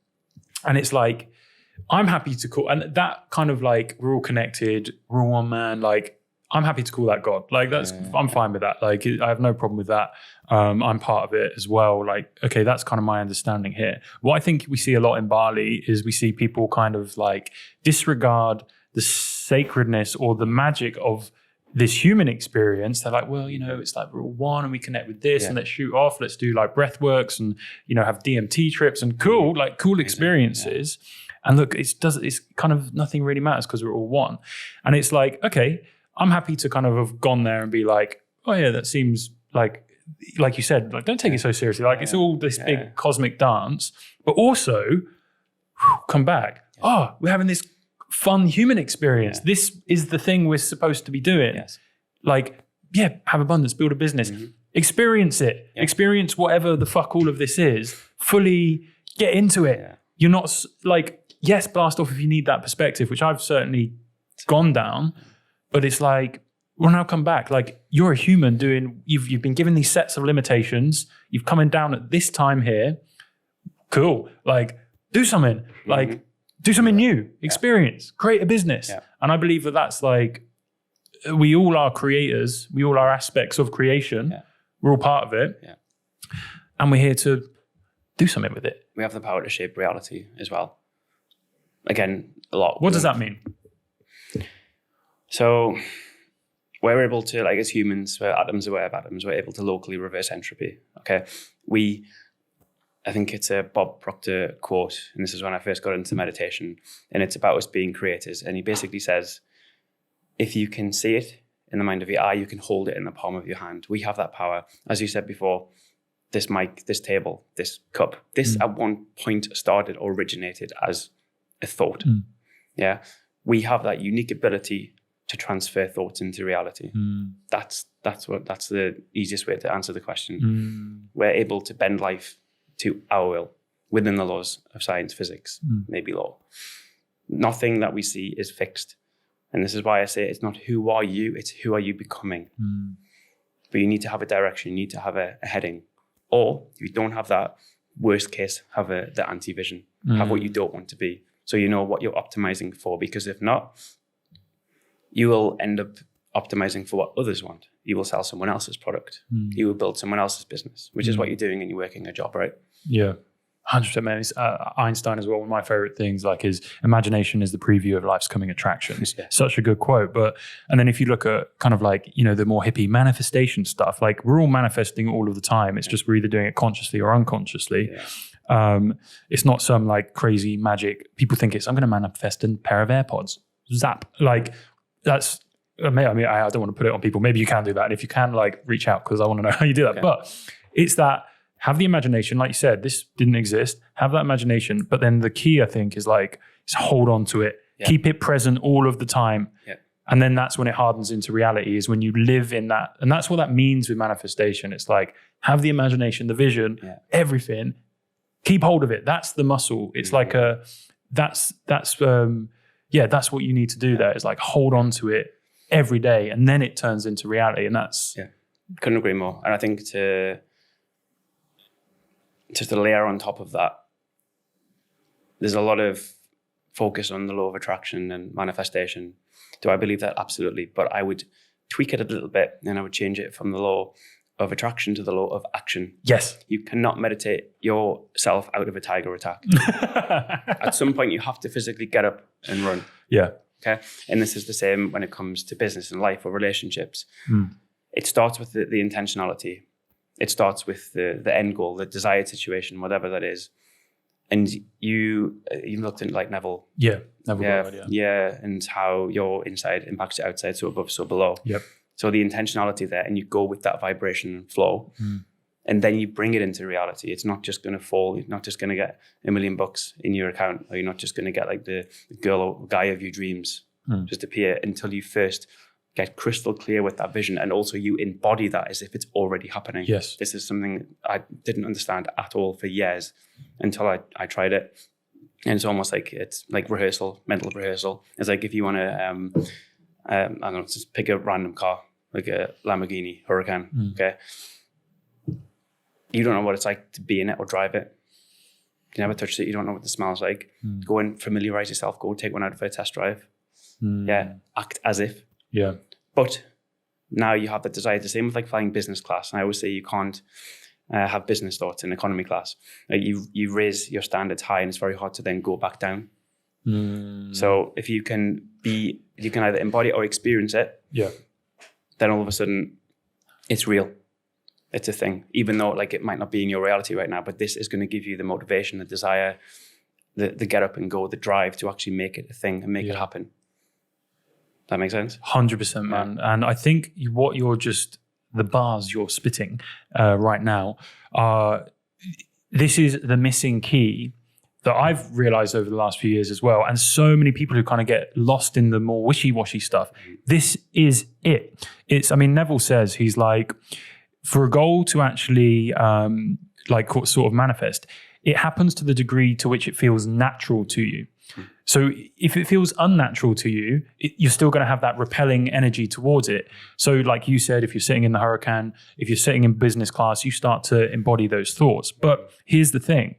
And it's like, I'm happy to call, and that kind of like, we're all connected, we're all one man, like, I'm happy to call that God. Like I'm fine with that. Like I have no problem with that. I'm part of it as well. Like, okay, that's kind of my understanding here. What I think we see a lot in Bali is we see people kind of like disregard the sacredness or the magic of this human experience. They're like, well, it's like we're all one and we connect with this and let's shoot off. Let's do like breath works and, have DMT trips and cool experiences. Yeah. And look, it's kind of nothing really matters because we're all one. And it's like, okay, I'm happy to kind of have gone there and be like, oh yeah, that seems like you said, like, don't take it so seriously. Like it's all this big cosmic dance, but also come back. Yeah. Oh, we're having this fun human experience. Yeah. This is the thing we're supposed to be doing. Yes. Like, have abundance, build a business, experience it, experience whatever the fuck all of this is, fully get into it. Yeah. You're not like, yes, blast off if you need that perspective, which I've certainly gone down. But it's like, well, now come back. Like you're a human you've been given these sets of limitations. You've come in down at this time here. Cool. Like do something. Like do something new. Experience. Create a business. Yeah. And I believe that that's like, we all are creators. We all are aspects of creation. Yeah. We're all part of it. Yeah. And we're here to do something with it. We have the power to shape reality as well. Again, a lot. What does that mean? So we're able to, like as humans, we're atoms aware of atoms, we're able to locally reverse entropy, okay? I think it's a Bob Proctor quote, and this is when I first got into meditation, and it's about us being creators. And he basically says, if you can see it in the mind of your eye, you can hold it in the palm of your hand. We have that power. As you said before, this mic, this table, this cup, this at one point started, originated as a thought. Yeah, we have that unique ability to transfer thoughts into reality. That's the easiest way to answer the question. We're able to bend life to our will within the laws of science, physics, maybe law. Nothing that we see is fixed. And this is why I say it's not who are you, it's who are you becoming. But you need to have a direction, you need to have a heading. Or if you don't have that, worst case, have the anti-vision. Have what you don't want to be. So you know what you're optimizing for, because if not, you will end up optimizing for what others want. You will sell someone else's product. You will build someone else's business, which is what you're doing and you're working a job, right? Yeah, 100%, man. It's, Einstein as well. One of my favorite things, like, is imagination is the preview of life's coming attractions. Such a good quote. And then if you look at kind of like, the more hippie manifestation stuff, like we're all manifesting all of the time. It's just we're either doing it consciously or unconsciously. Yeah. It's not some like crazy magic. People think I'm going to manifest a pair of AirPods. Zap. Like that's, I mean, I don't want to put it on people. Maybe you can do that. And if you can, like, reach out because I want to know how you do that. Okay. But it's that, have the imagination. Like you said, this didn't exist. Have that imagination. But then the key, I think, is hold on to it. Yeah. Keep it present all of the time. Yeah. And then that's when it hardens into reality, is when you live in that. And that's what that means with manifestation. It's like, have the imagination, the vision, everything. Keep hold of it. That's the muscle. It's like that's what you need to do there. Is like hold on to it every day, and then it turns into reality. And that's couldn't agree more. And I think to layer on top of that, there's a lot of focus on the law of attraction and manifestation. Do I believe that? Absolutely. But I would tweak it a little bit, and I would change it from the law of attraction to the law of action. Yes. You cannot meditate yourself out of a tiger attack. At some point, you have to physically get up and run. Yeah. Okay. And this is the same when it comes to business and life or relationships. It starts with the intentionality. It starts with the end goal, the desired situation, whatever that is. And you looked at like Neville. Yeah. Neville. Yeah. And how your inside impacts your outside, so above, so below. Yep. So the intentionality there, and you go with that vibration and flow, and then you bring it into reality. It's not just going to fall. You're not just going to get $1 million in your account, or you're not just going to get like the girl or guy of your dreams just appear, until you first get crystal clear with that vision, and also you embody that as if it's already happening. Yes. This is something I didn't understand at all for years until I tried it. And it's almost like it's like rehearsal, mental rehearsal. It's like if you want to, I don't know, just pick a random car, like a Lamborghini Huracan, okay? You don't know what it's like to be in it or drive it. You never touched it. You don't know what the smells like. Go and familiarize yourself. Go take one out for a test drive. Yeah, act as if. Yeah. But now you have the desire. The same with like flying business class. And I always say you can't have business thoughts in economy class. Like you raise your standards high, and it's very hard to then go back down. So if you can either embody or experience it. Yeah. Then all of a sudden it's real. It's a thing, even though like it might not be in your reality right now, but this is going to give you the motivation, the desire, the get up and go, the drive to actually make it a thing and make it happen. That makes sense? 100%, man. And I think the bars you're spitting right now this is the missing key that I've realized over the last few years as well. And so many people who kind of get lost in the more wishy-washy stuff. This is it. Neville says, he's like, for a goal to actually sort of manifest, it happens to the degree to which it feels natural to you. So if it feels unnatural to you, you're still going to have that repelling energy towards it. So like you said, if you're sitting in the Huracan, if you're sitting in business class, you start to embody those thoughts. But here's the thing.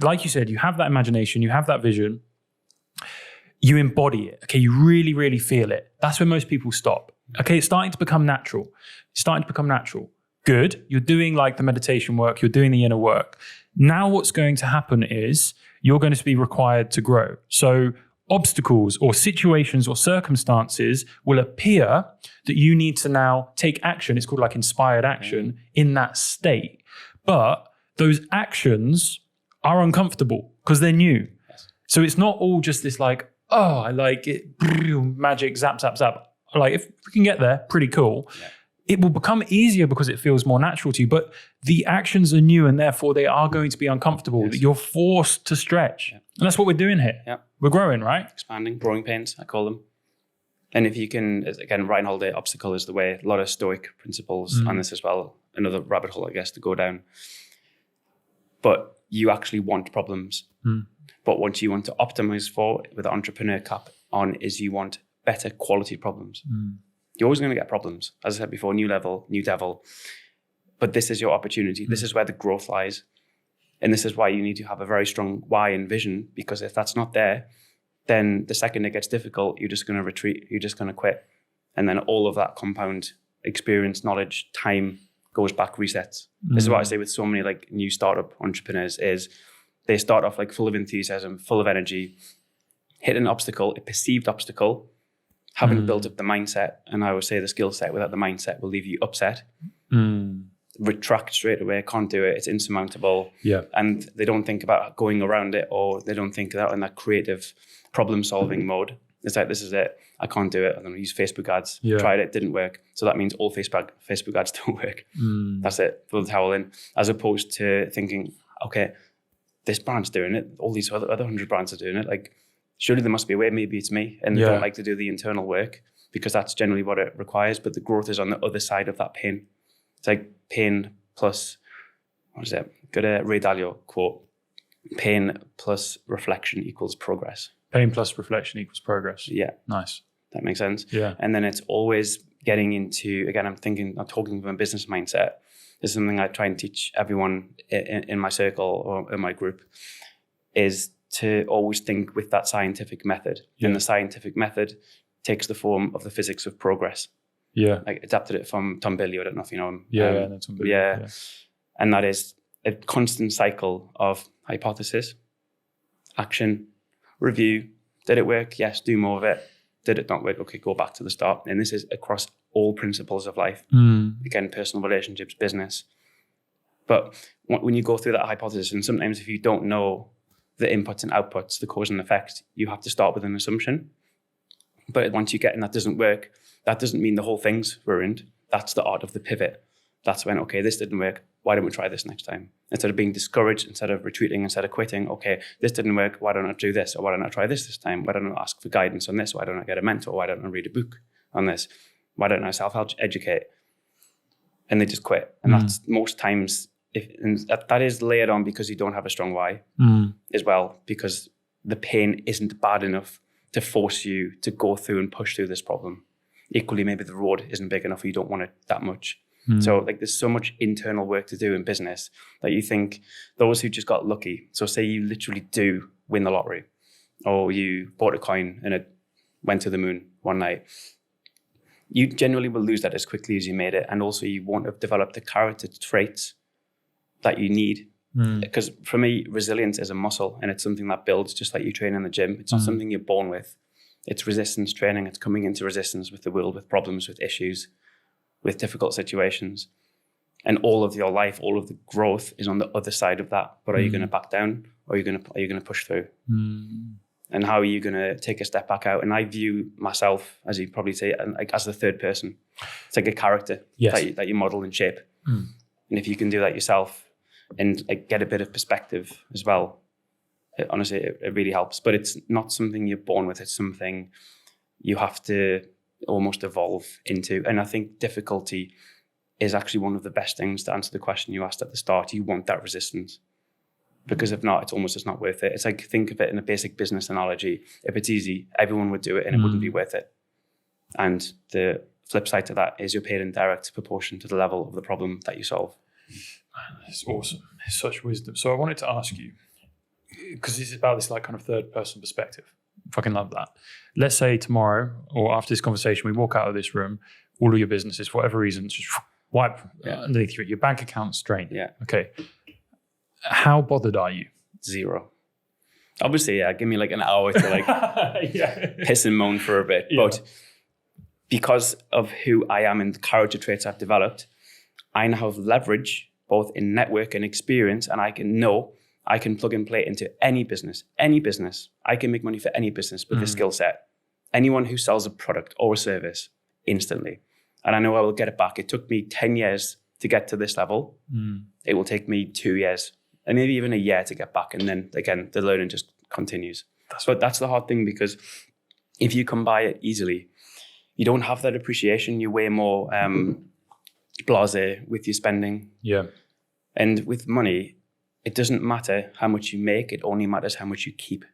Like you said, you have that imagination, you have that vision, you embody it. Okay, you really, really feel it. That's where most people stop. Okay, it's starting to become natural. Good. You're doing like the meditation work, you're doing the inner work. Now what's going to happen is you're going to be required to grow. So obstacles or situations or circumstances will appear that you need to now take action. It's called like inspired action in that state. But those actions are uncomfortable because they're new. Yes. So it's not all just this like, oh, I like it, magic, zap, zap, zap. Like if we can get there, pretty cool. Yeah. It will become easier because it feels more natural to you, but the actions are new and therefore they are going to be uncomfortable. Yes. You're forced to stretch. Yeah. And that's what we're doing here. Yeah. We're growing, right? Expanding, growing pains, I call them. And if you can, again, Ryan Holiday, obstacle is the way. A lot of Stoic principles on this as well. Another rabbit hole, I guess, to go down. But you actually want problems. But what you want to optimize for with the entrepreneur cap on is you want better quality problems. You're always going to get problems. As I said before, new level, new devil. But this is your opportunity. This is where the growth lies. And this is why you need to have a very strong why and vision, because if that's not there, then the second it gets difficult, you're just going to retreat. You're just going to quit. And then all of that compound experience, knowledge, time goes back, resets. This is what I say with so many like new startup entrepreneurs is they start off like full of enthusiasm, full of energy, hit an obstacle, a perceived obstacle, haven't built up the mindset, and I would say the skill set without the mindset will leave you upset. Retract straight away, can't do it, it's insurmountable. Yeah. And they don't think about going around it, or they don't think that in that creative problem-solving mode. It's like, this is it, I can't do it, I'm going to use Facebook ads. Tried it, didn't work. So that means all Facebook ads don't work. That's it, throw the towel in. As opposed to thinking, okay, this brand's doing it, all these other 100 brands are doing it, like, surely there must be a way, maybe it's me. And they don't like to do the internal work because that's generally what it requires. But the growth is on the other side of that pain. It's like pain plus, what is it? Got a Ray Dalio quote. Pain plus reflection equals progress. Pain plus reflection equals progress. Yeah. Nice. That makes sense. Yeah. And then it's always getting into, again, I'm talking from a business mindset. This is something I try and teach everyone in my circle or in my group is to always think with that scientific method. And the scientific method takes the form of the physics of progress. Yeah. I adapted it from Tom Billy. I don't know if you know him. Tom Billy. Yeah. And that is a constant cycle of hypothesis, action, review. Did it work? Yes, do more of it. Did it not work? Okay, go back to the start. And this is across all principles of life. Again, personal relationships, business. But when you go through that hypothesis, and sometimes if you don't know the inputs and outputs, the cause and effect, you have to start with an assumption. But once you get in that doesn't work, that doesn't mean the whole thing's ruined. That's the art of the pivot. That's when, okay, this didn't work. Why don't we try this next time? Instead of being discouraged, instead of retreating, instead of quitting, okay, this didn't work. Why don't I do this? Or why don't I try this time? Why don't I ask for guidance on this? Why don't I get a mentor? Why don't I read a book on this? Why don't I self-educate? And they just quit. And that's most times, that is layered on because you don't have a strong why as well, because the pain isn't bad enough to force you to go through and push through this problem. Equally, maybe the road isn't big enough or you don't want it that much. So like there's so much internal work to do in business that you think those who just got lucky. So say you literally do win the lottery, or you bought a coin and it went to the moon one night. You generally will lose that as quickly as you made it. And also you won't have developed the character traits that you need. Because for me, resilience is a muscle, and it's something that builds just like you train in the gym. It's not something you're born with. It's resistance training. It's coming into resistance with the world, with problems, with issues, with difficult situations. And all of your life, all of the growth is on the other side of that. But are you going to back down, or are you going to push through? And how are you going to take a step back out? And I view myself, as you probably say, like as the third person. It's like a character that you model and shape. And if you can do that yourself and like get a bit of perspective as well, honestly, it really helps. But it's not something you're born with. It's something you have to almost evolve into. And I think difficulty is actually one of the best things to answer the question you asked at the start. You want that resistance. Because if not, it's almost just not worth it. It's like, think of it in a basic business analogy. If it's easy, everyone would do it and it wouldn't be worth it. And the flip side to that is you're paid in direct proportion to the level of the problem that you solve. Man, it's awesome. It's such wisdom. So I wanted to ask you, because it's about this like kind of third person perspective. Fucking love that. Let's say tomorrow or after this conversation, we walk out of this room, all of your businesses, for whatever reason, just wipe underneath your bank account's drained. Yeah. Okay. How bothered are you? 0. Obviously, give me like an hour to like piss and moan for a bit. Yeah. But because of who I am and the character traits I've developed, I now have leverage both in network and experience, and I can plug and play into any business. I can make money for any business with this skill set. Anyone who sells a product or a service instantly. And I know I will get it back. It took me 10 years to get to this level. It will take me 2 years and maybe even a year to get back. And then again, the learning just continues. But that's the hard thing, because if you come by it easily, you don't have that appreciation. You're way more blasé with your spending. Yeah. And with money, it doesn't matter how much you make. It only matters how much you keep.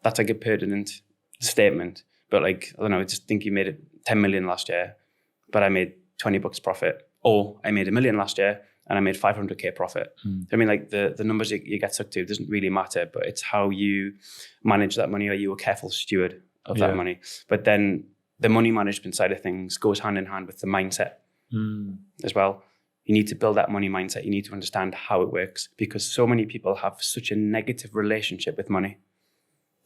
That's like a pertinent statement. But like, I don't know, I just think you made it 10 million last year, but I made $20 profit. Or I made $1 million last year and I made 500K profit. I mean, like the numbers you get stuck to doesn't really matter, but it's how you manage that money. Are you a careful steward of that money? But then the money management side of things goes hand in hand with the mindset as well. You need to build that money mindset. You need to understand how it works, because so many people have such a negative relationship with money.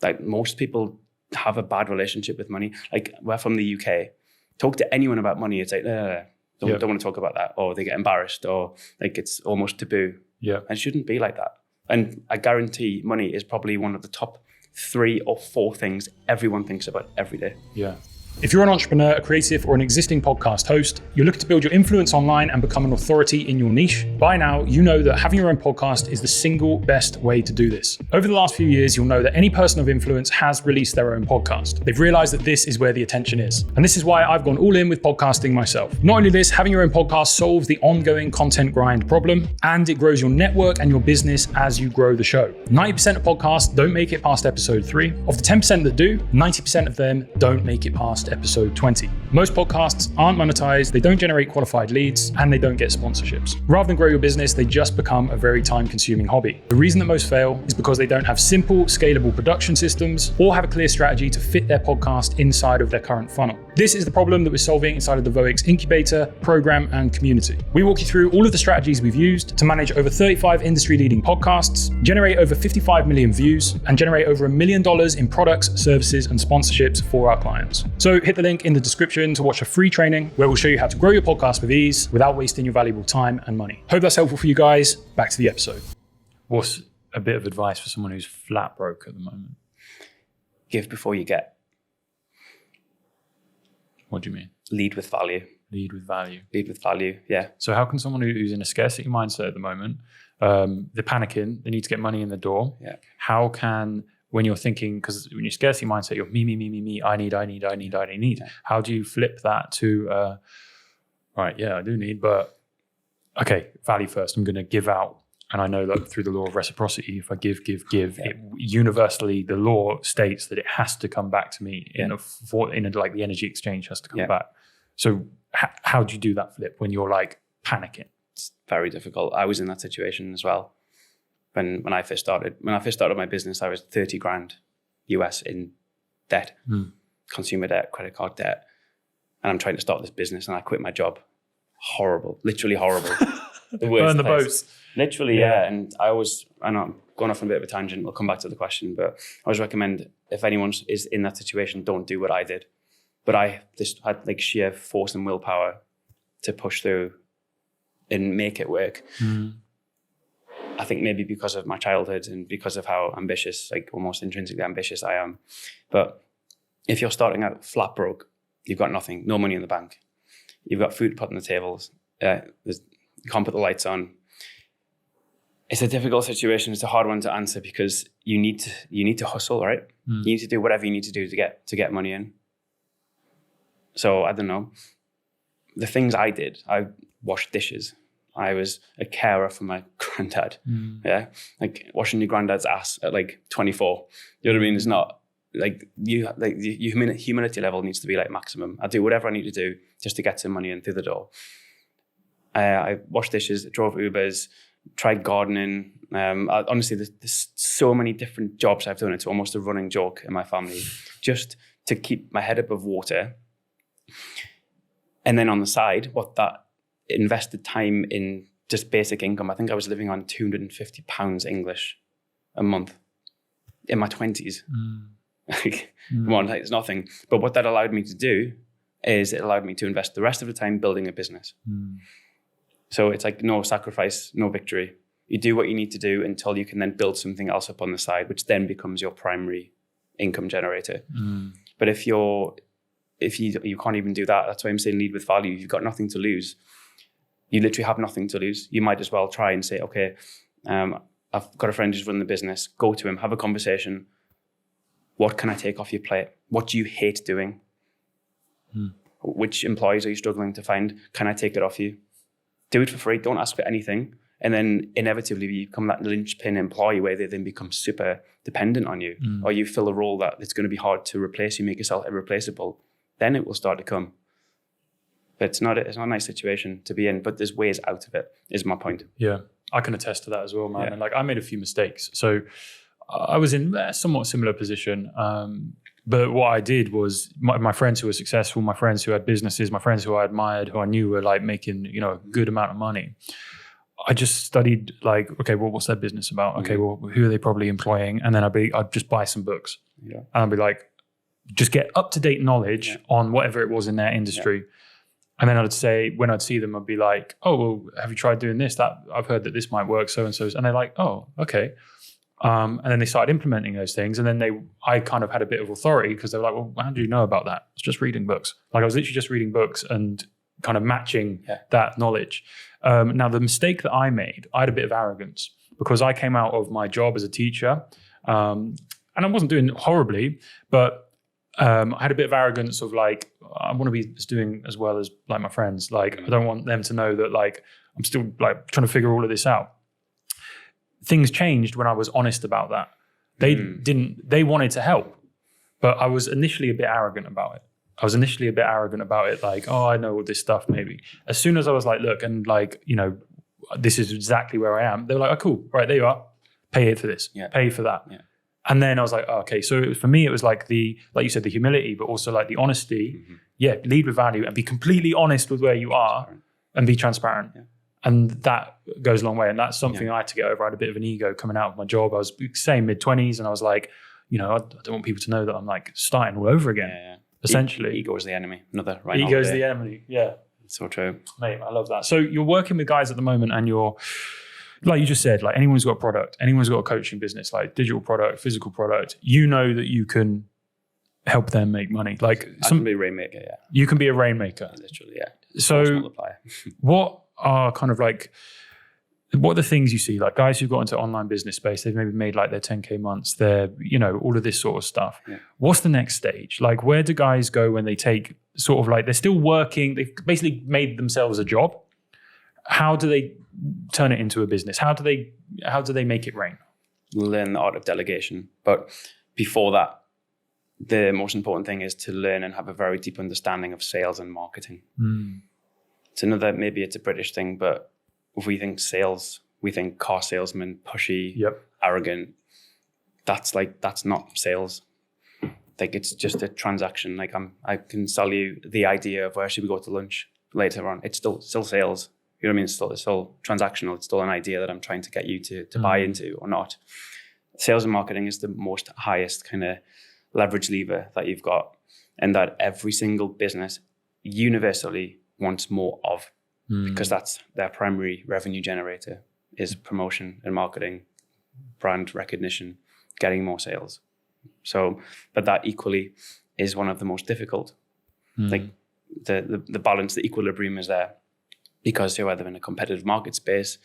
Like most people have a bad relationship with money. Like we're from the UK. Talk to anyone about money. It's like, don't want to talk about that. Or they get embarrassed, or like it's almost taboo. Yeah. And it shouldn't be like that. And I guarantee money is probably one of the top 3 or 4 things everyone thinks about every day. Yeah. If you're an entrepreneur, a creative, or an existing podcast host, you're looking to build your influence online and become an authority in your niche, by now you know that having your own podcast is the single best way to do this. Over the last few years, you'll know that any person of influence has released their own podcast. They've realized that this is where the attention is. And this is why I've gone all in with podcasting myself. Not only this, having your own podcast solves the ongoing content grind problem, and it grows your network and your business as you grow the show. 90% of podcasts don't make it past episode 3. Of the 10% that do, 90% of them don't make it past episode 20. Most podcasts aren't monetized, they don't generate qualified leads, and they don't get sponsorships. Rather than grow your business, they just become a very time-consuming hobby. The reason that most fail is because they don't have simple, scalable production systems or have a clear strategy to fit their podcast inside of their current funnel. This is the problem that we're solving inside of the Voix incubator, program, and community. We walk you through all of the strategies we've used to manage over 35 industry-leading podcasts, generate over 55 million views, and generate over $1 million in products, services, and sponsorships for our clients. So hit the link in the description to watch a free training where we'll show you how to grow your podcast with ease without wasting your valuable time and money. Hope that's helpful for you guys. Back to the episode. What's a bit of advice for someone who's flat broke at the moment? Give before you get. What do you mean? Lead with value. Lead with value. Lead with value, yeah. So how can someone who's in a scarcity mindset at the moment, they're panicking, they need to get money in the door. Yeah. How can when you're thinking, because when you're scarcity mindset, you're me, I need. Yeah. How do you flip that to, right, yeah, I do need, but okay, value first. I'm going to give out. And I know that through the law of reciprocity, if I give, it universally, the law states that it has to come back to me like the energy exchange has to come back. So how do you do that flip when you're like panicking? It's very difficult. I was in that situation as well. When I first started my business, I was 30 grand US in debt, consumer debt, credit card debt. And I'm trying to start this business and I quit my job. Horrible, literally horrible. The worst Burn the place. boats. Literally, yeah. And I know I'm going off on a bit of a tangent. We'll come back to the question, but I always recommend if anyone is in that situation, don't do what I did. But I just had like sheer force and willpower to push through and make it work. I think maybe because of my childhood and because of how ambitious, like almost intrinsically ambitious I am. But if you're starting out flat broke, you've got nothing, no money in the bank. You've got food put on the tables. You can't put the lights on. It's a difficult situation. It's a hard one to answer because you need to hustle, right? You need to do whatever you need to do to get money in. So I don't know. The things I did, I washed dishes. I was a carer for my granddad. Yeah, like washing your granddad's ass at like 24. You know what I mean? It's not like your humility level needs to be like maximum. I do whatever I need to do just to get some money in through the door. I washed dishes, drove Ubers, tried gardening. Honestly, there's so many different jobs I've done. It's almost a running joke in my family, just to keep my head above water. And then on the side, what that invested time in just basic income. I think I was living on £250 English a month in my 20s. Come on, like, it's nothing. But what that allowed me to do is it allowed me to invest the rest of the time building a business. So it's like no sacrifice, no victory. You do what you need to do until you can then build something else up on the side, which then becomes your primary income generator. But if you can't even do that, that's why I'm saying lead with value. You've got nothing to lose. You literally have nothing to lose. You might as well try and say, okay, I've got a friend who's running the business. Go to him, have a conversation. What can I take off your plate? What do you hate doing? Which employees are you struggling to find? Can I take it off you? Do it for free. Don't ask for anything. And then inevitably you become that linchpin employee where they then become super dependent on you. Or you fill a role that it's going to be hard to replace. You make yourself irreplaceable. Then it will start to come. But it's not a nice situation to be in, but there's ways out of it, is my point. Yeah, I can attest to that as well, man. Yeah. And like I made a few mistakes. So I was in a somewhat similar position. But what I did was my friends who were successful, my friends who had businesses, my friends who I admired, who I knew were like making, a good amount of money. I just studied like, okay, well, what's their business about? Okay, well, who are they probably employing? And then I'd just buy some books. And I'd be like, just get up-to-date knowledge on whatever it was in their industry. And then I'd say, when I'd see them, I'd be like, oh, well, have you tried doing this? That I've heard that this might work, so-and-so. And they're like, oh, okay. And then they started implementing those things. And then I kind of had a bit of authority because they were like, well, how do you know about that? It's just reading books. Like I was literally just reading books and kind of matching that knowledge. Now, the mistake that I made, I had a bit of arrogance because I came out of my job as a teacher and I wasn't doing horribly, but I had a bit of arrogance of like, I want to be doing as well as like my friends. Like, I don't want them to know that like, I'm still like trying to figure all of this out. Things changed when I was honest about that. They wanted to help, but I was initially a bit arrogant about it. Like, oh, I know all this stuff maybe. As soon as I was like, look, and like, this is exactly where I am. They were like, oh, cool. Right, there you are. Pay it for this. Pay for that. And then I was like, oh, okay. So for me, it was like like you said, the humility, but also like the honesty. Lead with value and be completely honest with where you are and be transparent. And that goes a long way. And that's something I had to get over. I had a bit of an ego coming out of my job. I was saying mid-20s and I was like, I don't want people to know that I'm like starting all over again. Essentially. Ego is the enemy. Another right. Ego is the enemy. Yeah. It's so true. Mate, I love that. So you're working with guys at the moment and you're, like you just said, like anyone's got a product, anyone's got a coaching business, like digital product, physical product, you know that you can help them make money. Like I can be a rainmaker, You can be a rainmaker. Literally, So what are kind of like, what are the things you see? Like guys who got into online business space, they've maybe made like their 10K months, they're, all of this sort of stuff. Yeah. What's the next stage? Like, where do guys go when they take sort of like, they're still working, they've basically made themselves a job. How do they turn it into a business? How do they make it rain? Learn the art of delegation. But before that, the most important thing is to learn and have a very deep understanding of sales and marketing. It's maybe it's a British thing, but if we think sales, we think car salesman, pushy, arrogant. That's not sales. Like, it's just a transaction. Like, I can sell you the idea of where should we go to lunch later on. It's still sales. You know what I mean? It's still transactional. It's still an idea that I'm trying to get you to buy into or not. Sales and marketing is the most highest kind of leverage lever that you've got, and that every single business universally wants more of, because that's their primary revenue generator, is promotion and marketing, brand recognition, getting more sales. So, but that equally is one of the most difficult. Like the balance, the equilibrium is there, because you're either in a competitive market space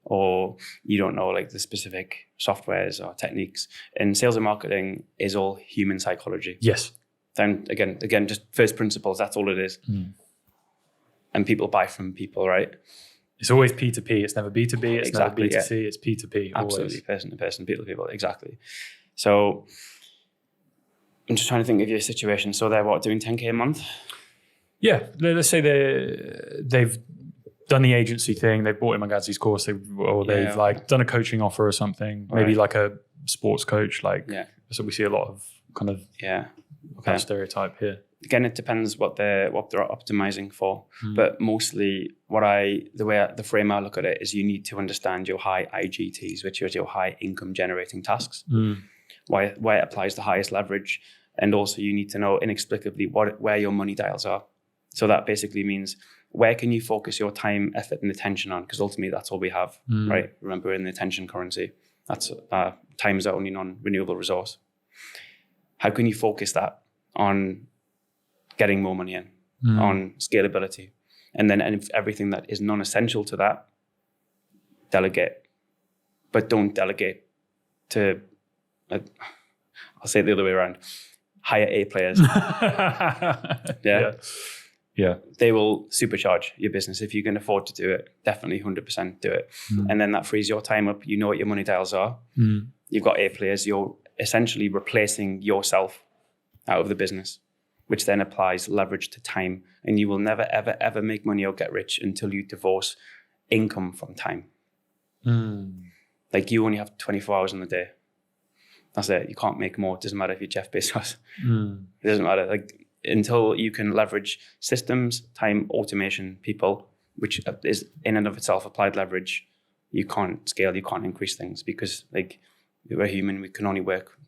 or you don't know like the specific softwares or techniques. And sales and marketing is all human psychology. Yes. Then again, just first principles, that's all it is. And people buy from people, right? It's always P2P. It's never B2B. It's Exactly, never B2C. It's P2P. Absolutely, always. person to person, people to people, exactly. So I'm just trying to think of your situation. So they're doing 10K a month? Yeah, let's say they've done the agency thing. They've bought in Magazi's course, they've like done a coaching offer or something. Maybe like a sports coach. So we see a lot of kind of that stereotype here. Again, it depends what they're optimizing for, but mostly the frame I look at it is you need to understand your high IGTs, which is your high income generating tasks, where it applies the highest leverage, and also you need to know inexplicably where your money dials are. So that basically means where can you focus your time, effort, and attention on? Because ultimately that's all we have, right? Remember, we're in the attention currency. That's time is our only non-renewable resource. How can you focus that on getting more money in, on scalability? And then everything that is non-essential to that, delegate. But don't delegate to, I'll say it the other way around, hire A players. Yeah. They will supercharge your business. If you can afford to do it, definitely 100% do it. And then that frees your time up. You know what your money dials are. You've got A players. You're essentially replacing yourself out of the business, which then applies leverage to time. And you will never, ever, ever make money or get rich until you divorce income from time. Like, you only have 24 hours in the day. That's it. You can't make more. It doesn't matter if you're Jeff Bezos. It doesn't matter. Like, until you can leverage systems, time, automation, people, which is in and of itself applied leverage, you can't scale, you can't increase things, because like, we're human, we can only work,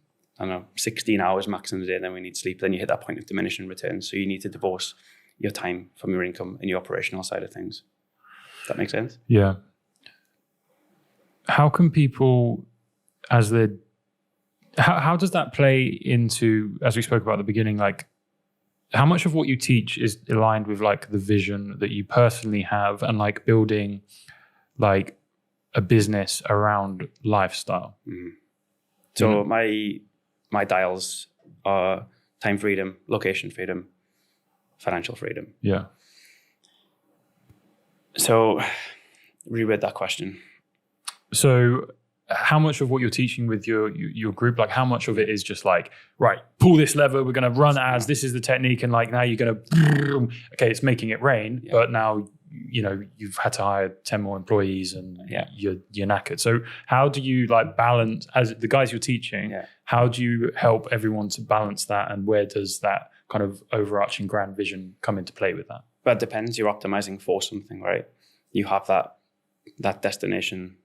16 hours max in the day, and then we need sleep. Then you hit that point of diminishing returns. So you need to divorce your time from your income and your operational side of things. Does that make sense? Yeah. How can people, how does that play into, as we spoke about at the beginning, like, how much of what you teach is aligned with like the vision that you personally have, and like building like a business around lifestyle? So my dials are time freedom, location freedom, financial freedom. Yeah. So reword that question. So how much of what you're teaching with your group, like how much of it is just like, right, pull this lever, we're going to run ads, this is the technique, and like now you're going to, okay, it's making it rain, but now, you've had to hire 10 more employees and you're knackered. So how do you like balance, as the guys you're teaching, how do you help everyone to balance that, and where does that kind of overarching grand vision come into play with that? But it depends. You're optimizing for something, right? You have that destination,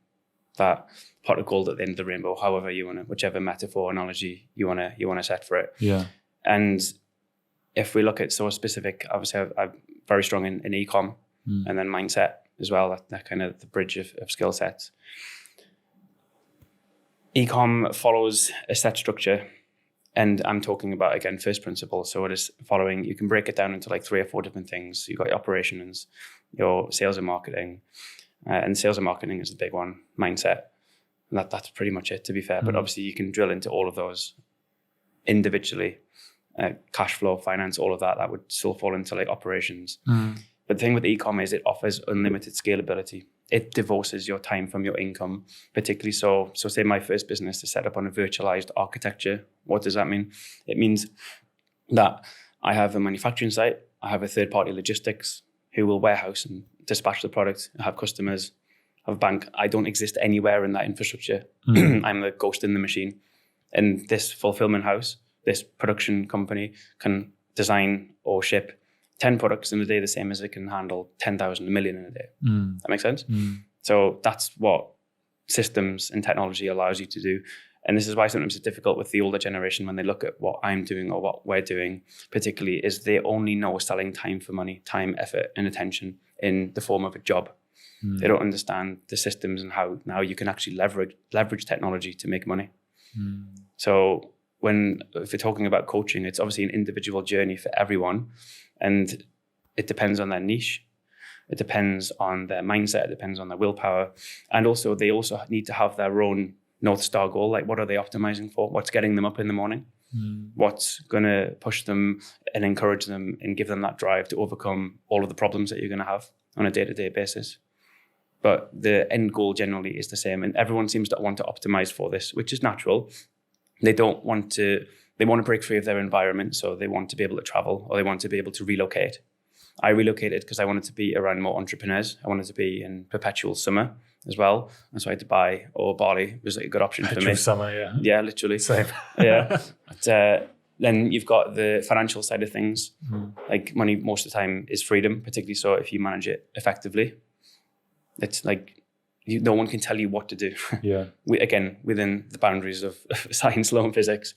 that pot of gold at the end of the rainbow, however you want to, whichever metaphor, analogy you want to set for it. Yeah. And if we look at so specific, obviously I'm very strong in e-com and then mindset as well. That kind of the bridge of skill sets. E-com follows a set structure, and I'm talking about, again, first principles. So it is following, you can break it down into like 3 or 4 different things. You've got your operations, your sales and marketing, And sales and marketing is the big one, mindset. And that's pretty much it, to be fair. But obviously you can drill into all of those individually. Cash flow, finance, all of that would still fall into like operations. But the thing with e-com is it offers unlimited scalability. It divorces your time from your income, particularly so say my first business is set up on a virtualized architecture. What does that mean? It means that I have a manufacturing site, I have a third-party logistics who will warehouse and dispatch the product, I have customers, I have a bank. I don't exist anywhere in that infrastructure. I'm the ghost in the machine. And this fulfillment house, this production company can design or ship 10 products in a day the same as it can handle 10,000, a million in a day. That makes sense? So that's what systems and technology allows you to do. And this is why sometimes it's difficult with the older generation when they look at what I'm doing or what we're doing, particularly, is they only know selling time for money, time, effort, and attention in the form of a job. They don't understand the systems and how now you can actually leverage technology to make money. So if you're talking about coaching, it's obviously an individual journey for everyone, and it depends on their niche. It depends on their mindset. It depends on their willpower. And also, they also need to have their own North Star goal. Like, what are they optimizing for? What's getting them up in the morning? What's going to push them and encourage them and give them that drive to overcome all of the problems that you're going to have on a day-to-day basis? But the end goal generally is the same. And everyone seems to want to optimize for this, which is natural. They want to break free of their environment. So they want to be able to travel, or they want to be able to relocate. I relocated because I wanted to be around more entrepreneurs. I wanted to be in perpetual summer as well. And so I had to buy, or Bali was like a good option for me. Perpetual summer, yeah. Yeah, literally. Same. Yeah. But, then you've got the financial side of things. Like, money most of the time is freedom, particularly so if you manage it effectively. It's like no one can tell you what to do. Yeah. Again, within the boundaries of science, law, and physics.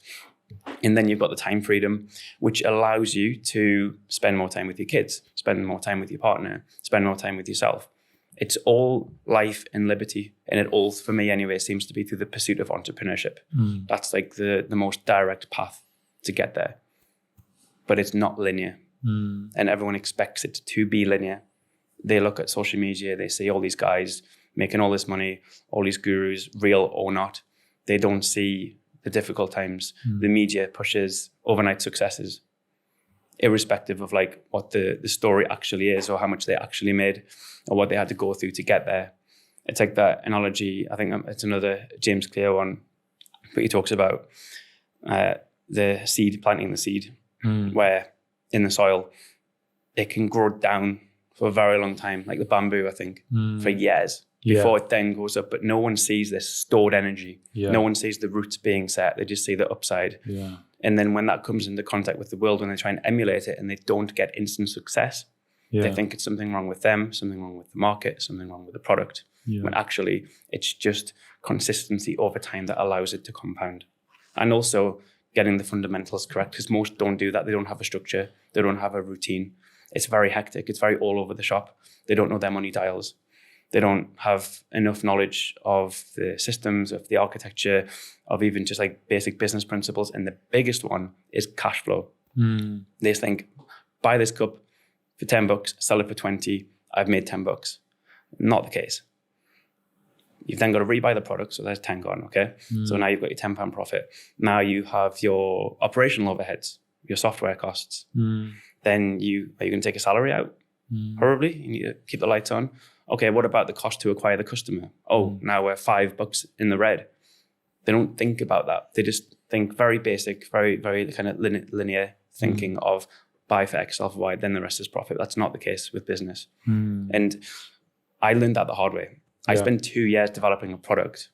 And then you've got the time freedom, which allows you to spend more time with your kids, spend more time with your partner, spend more time with yourself. It's all life and liberty. And it all, for me anyway, seems to be through the pursuit of entrepreneurship. That's like the most direct path to get there. But it's not linear. And everyone expects it to be linear. They look at social media, they see all these guys making all this money, all these gurus, real or not. They don't see the difficult times. The media pushes overnight successes, irrespective of like what the story actually is, or how much they actually made, or what they had to go through to get there. It's like that analogy, I think it's another James Clear one, but he talks about the seed, planting the seed, where in the soil, it can grow down for a very long time, like the bamboo, I think, for years before it then goes up. But no one sees this stored energy. No one sees the roots being set. They just see the upside. And then when that comes into contact with the world, when they try and emulate it and they don't get instant success, they think it's something wrong with them, something wrong with the market, something wrong with the product. When actually it's just consistency over time that allows it to compound. And also getting the fundamentals correct, because most don't do that. They don't have a structure. They don't have a routine. It's very hectic. It's very all over the shop. They don't know their money dials. They don't have enough knowledge of the systems, of the architecture, of even just like basic business principles. And the biggest one is cash flow. They just think, buy this cup for $10, sell it for 20, I've made $10. Not the case. You've then got to rebuy the product, so there's 10 gone, okay? So now you've got your £10 profit. Now you have your operational overheads, your software costs. Then are you going to take a salary out? Probably. You need to keep the lights on. Okay, what about the cost to acquire the customer? Oh, now we're $5 in the red. They don't think about that. They just think very basic, very, very kind of linear thinking of buy for X, sell for Y, then the rest is profit. That's not the case with business. And I learned that the hard way. I spent 2 years developing a product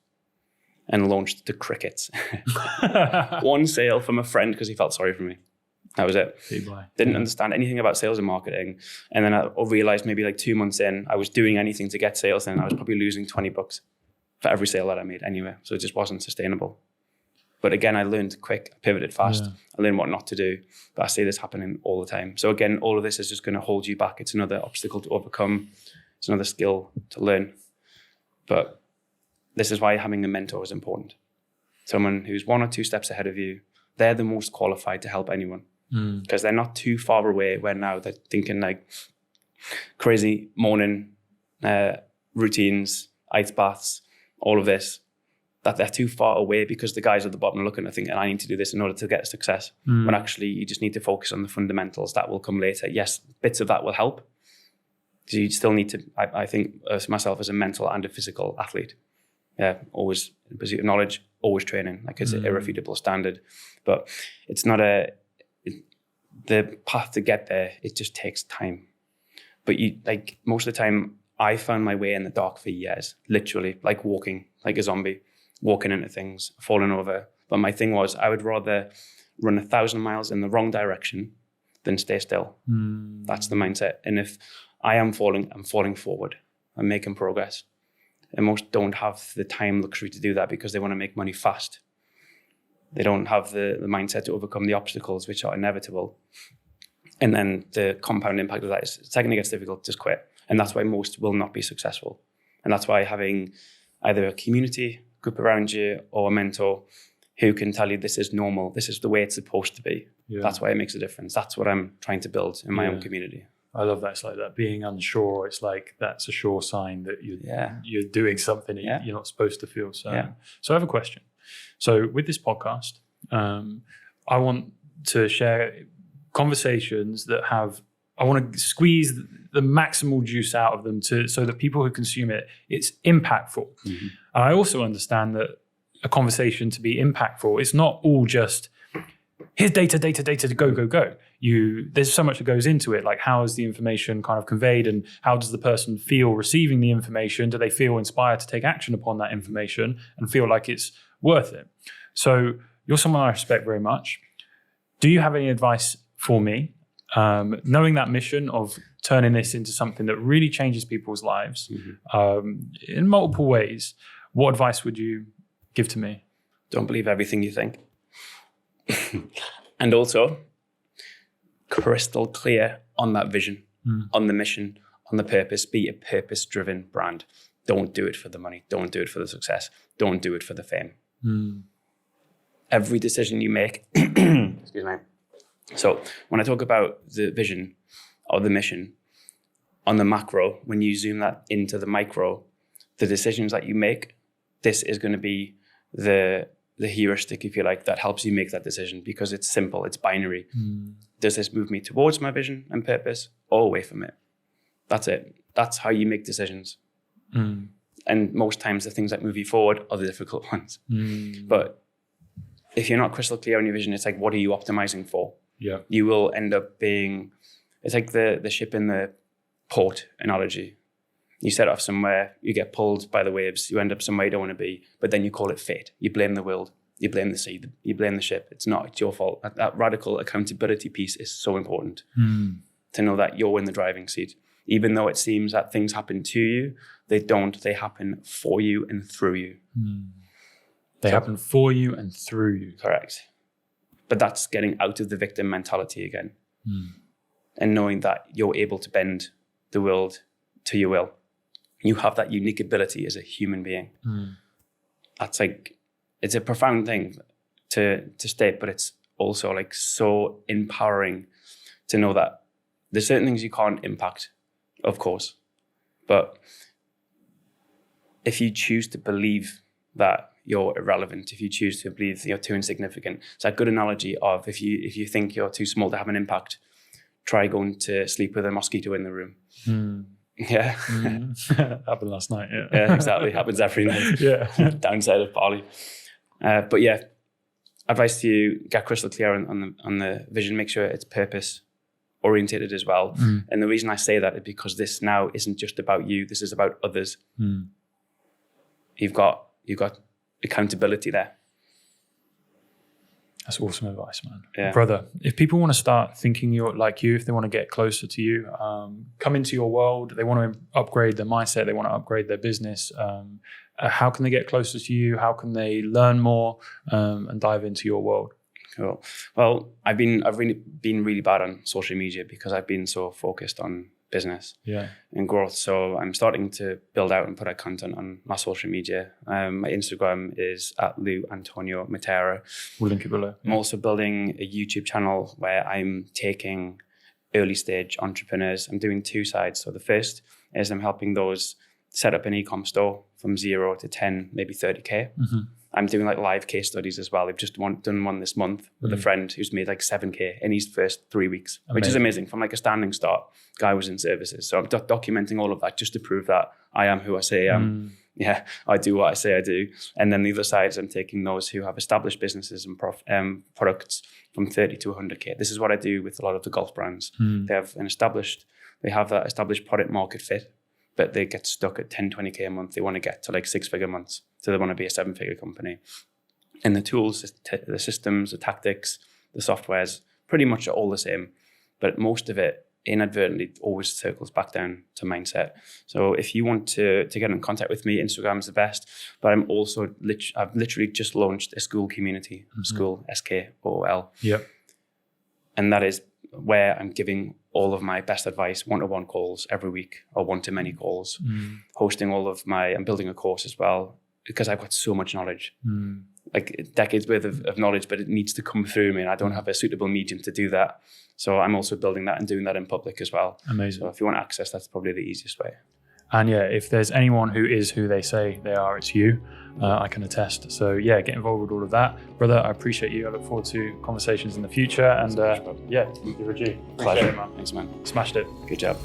and launched the crickets. One sale from a friend because he felt sorry for me. That was it. Didn't understand anything about sales and marketing. And then I realized maybe like 2 months in, I was doing anything to get sales and I was probably losing $20 for every sale that I made anyway. So it just wasn't sustainable. But again, I learned quick, pivoted fast. I learned what not to do. But I see this happening all the time. So again, all of this is just going to hold you back. It's another obstacle to overcome. It's another skill to learn. But this is why having a mentor is important. Someone who's 1 or 2 steps ahead of you. They're the most qualified to help anyone. Because they're not too far away where now they're thinking like crazy morning routines, ice baths, all of this, that they're too far away because the guys at the bottom are looking and thinking, I need to do this in order to get success. When actually you just need to focus on the fundamentals. That will come later. Yes, bits of that will help. So you still need to, I think myself as a mental and a physical athlete, always in pursuit of knowledge, always training. Like it's an irrefutable standard. But it's not the path to get there, it just takes time. But you, like most of the time, I found my way in the dark for years, literally, like walking, like a zombie, walking into things, falling over. But my thing was, I would rather run 1,000 miles in the wrong direction than stay still. That's the mindset. And if I am falling, I'm falling forward. I'm making progress. And most don't have the time luxury to do that because they want to make money fast. They don't have the mindset to overcome the obstacles, which are inevitable. And then the compound impact of that is, the second it gets difficult, just quit. And that's why most will not be successful. And that's why having either a community group around you or a mentor who can tell you this is normal, this is the way it's supposed to be. Yeah. That's why it makes a difference. That's what I'm trying to build in my own community. I love that. It's like that being unsure. It's like that's a sure sign that you're doing something that you're not supposed to feel. So I have a question. So with this podcast, I want to share conversations that I want to squeeze the maximal juice out of them so that people who consume it's impactful. And I also understand that a conversation to be impactful, it's not all just here's data to go. There's so much that goes into it. Like how is the information kind of conveyed and how does the person feel receiving the information? Do they feel inspired to take action upon that information and feel like it's worth it? So you're someone I respect very much. Do you have any advice for me? Knowing that mission of turning this into something that really changes people's lives in multiple ways, what advice would you give to me? Don't believe everything you think. And also, crystal clear on that vision, on the mission, on the purpose. Be a purpose-driven brand. Don't do it for the money. Don't do it for the success. Don't do it for the fame. Every decision you make, excuse me. So when I talk about the vision or the mission on the macro, when you zoom that into the micro, the decisions that you make, this is going to be the heuristic, if you like, that helps you make that decision because it's simple, it's binary. Does this move me towards my vision and purpose or away from it? That's it. That's how you make decisions. And most times the things that move you forward are the difficult ones. But if you're not crystal clear on your vision, it's like, what are you optimizing for? Yeah. You will end up being, it's like the ship in the port analogy. You set off somewhere, you get pulled by the waves, you end up somewhere you don't want to be, but then you call it fate. You blame the world, you blame the sea, you blame the ship. It's not, it's your fault. That radical accountability piece is so important to know that you're in the driving seat. Even though it seems that things happen to you, they don't, they happen for you and through you. They happen for you and through you. Correct. But that's getting out of the victim mentality again. And knowing that you're able to bend the world to your will. You have that unique ability as a human being. That's like, it's a profound thing to state, but it's also like so empowering to know that there's certain things you can't impact, of course. But if you choose to believe that you're irrelevant, if you choose to believe you're too insignificant, it's a good analogy of if you think you're too small to have an impact, try going to sleep with a mosquito in the room. Yeah. Happened last night. Yeah, exactly. Happens every night. Downside of Bali. But yeah, advice to you, get crystal clear on the vision, make sure it's purpose orientated as well. And the reason I say that is because this now isn't just about you, this is about others. You've got accountability there. That's awesome advice, man. Yeah. Brother, if people want to start thinking like you, if they want to get closer to you, come into your world, they want to upgrade their mindset, they want to upgrade their business, how can they get closer to you? How can they learn more and dive into your world? Cool. Well, I've really been really bad on social media because I've been so focused on business and growth. So I'm starting to build out and put out content on my social media. My Instagram is at Lou Antonio Matera. We'll link it below. I'm also building a YouTube channel where I'm taking early stage entrepreneurs. I'm doing two sides. So the first is I'm helping those set up an e-com store from 0 to 10, maybe 30K. I'm doing like live case studies as well. I've just done one this month with a friend who's made like 7K in his first 3 weeks, which is amazing. From like a standing start, guy was in services. So I'm documenting all of that just to prove that I am who I say I am. Yeah, I do what I say I do. And then the other side is I'm taking those who have established businesses and products from 30 to 100K. This is what I do with a lot of the golf brands. They have that established product market fit, but they get stuck at 10, 20K a month. They want to get to like 6-figure months. So they want to be a 7-figure company. And the tools, the systems, the tactics, the softwares, pretty much are all the same. But most of it inadvertently always circles back down to mindset. So if you want to get in contact with me, Instagram is the best. But I'm also, I've literally just launched a school community, school, SKOL. Yep. And that is where I'm giving all of my best advice, one-to-one calls every week, or one-to-many calls, hosting I'm building a course as well, because I've got so much knowledge, like decades worth of knowledge, but it needs to come through me, and I don't have a suitable medium to do that. So I'm also building that and doing that in public as well. Amazing. So if you want access, that's probably the easiest way. And yeah, if there's anyone who is who they say they are, it's you. I can attest. So yeah, get involved with all of that. Brother, I appreciate you. I look forward to conversations in the future. And yeah, you're a G. Pleasure. Man. Thanks, man. Smashed it. Good job.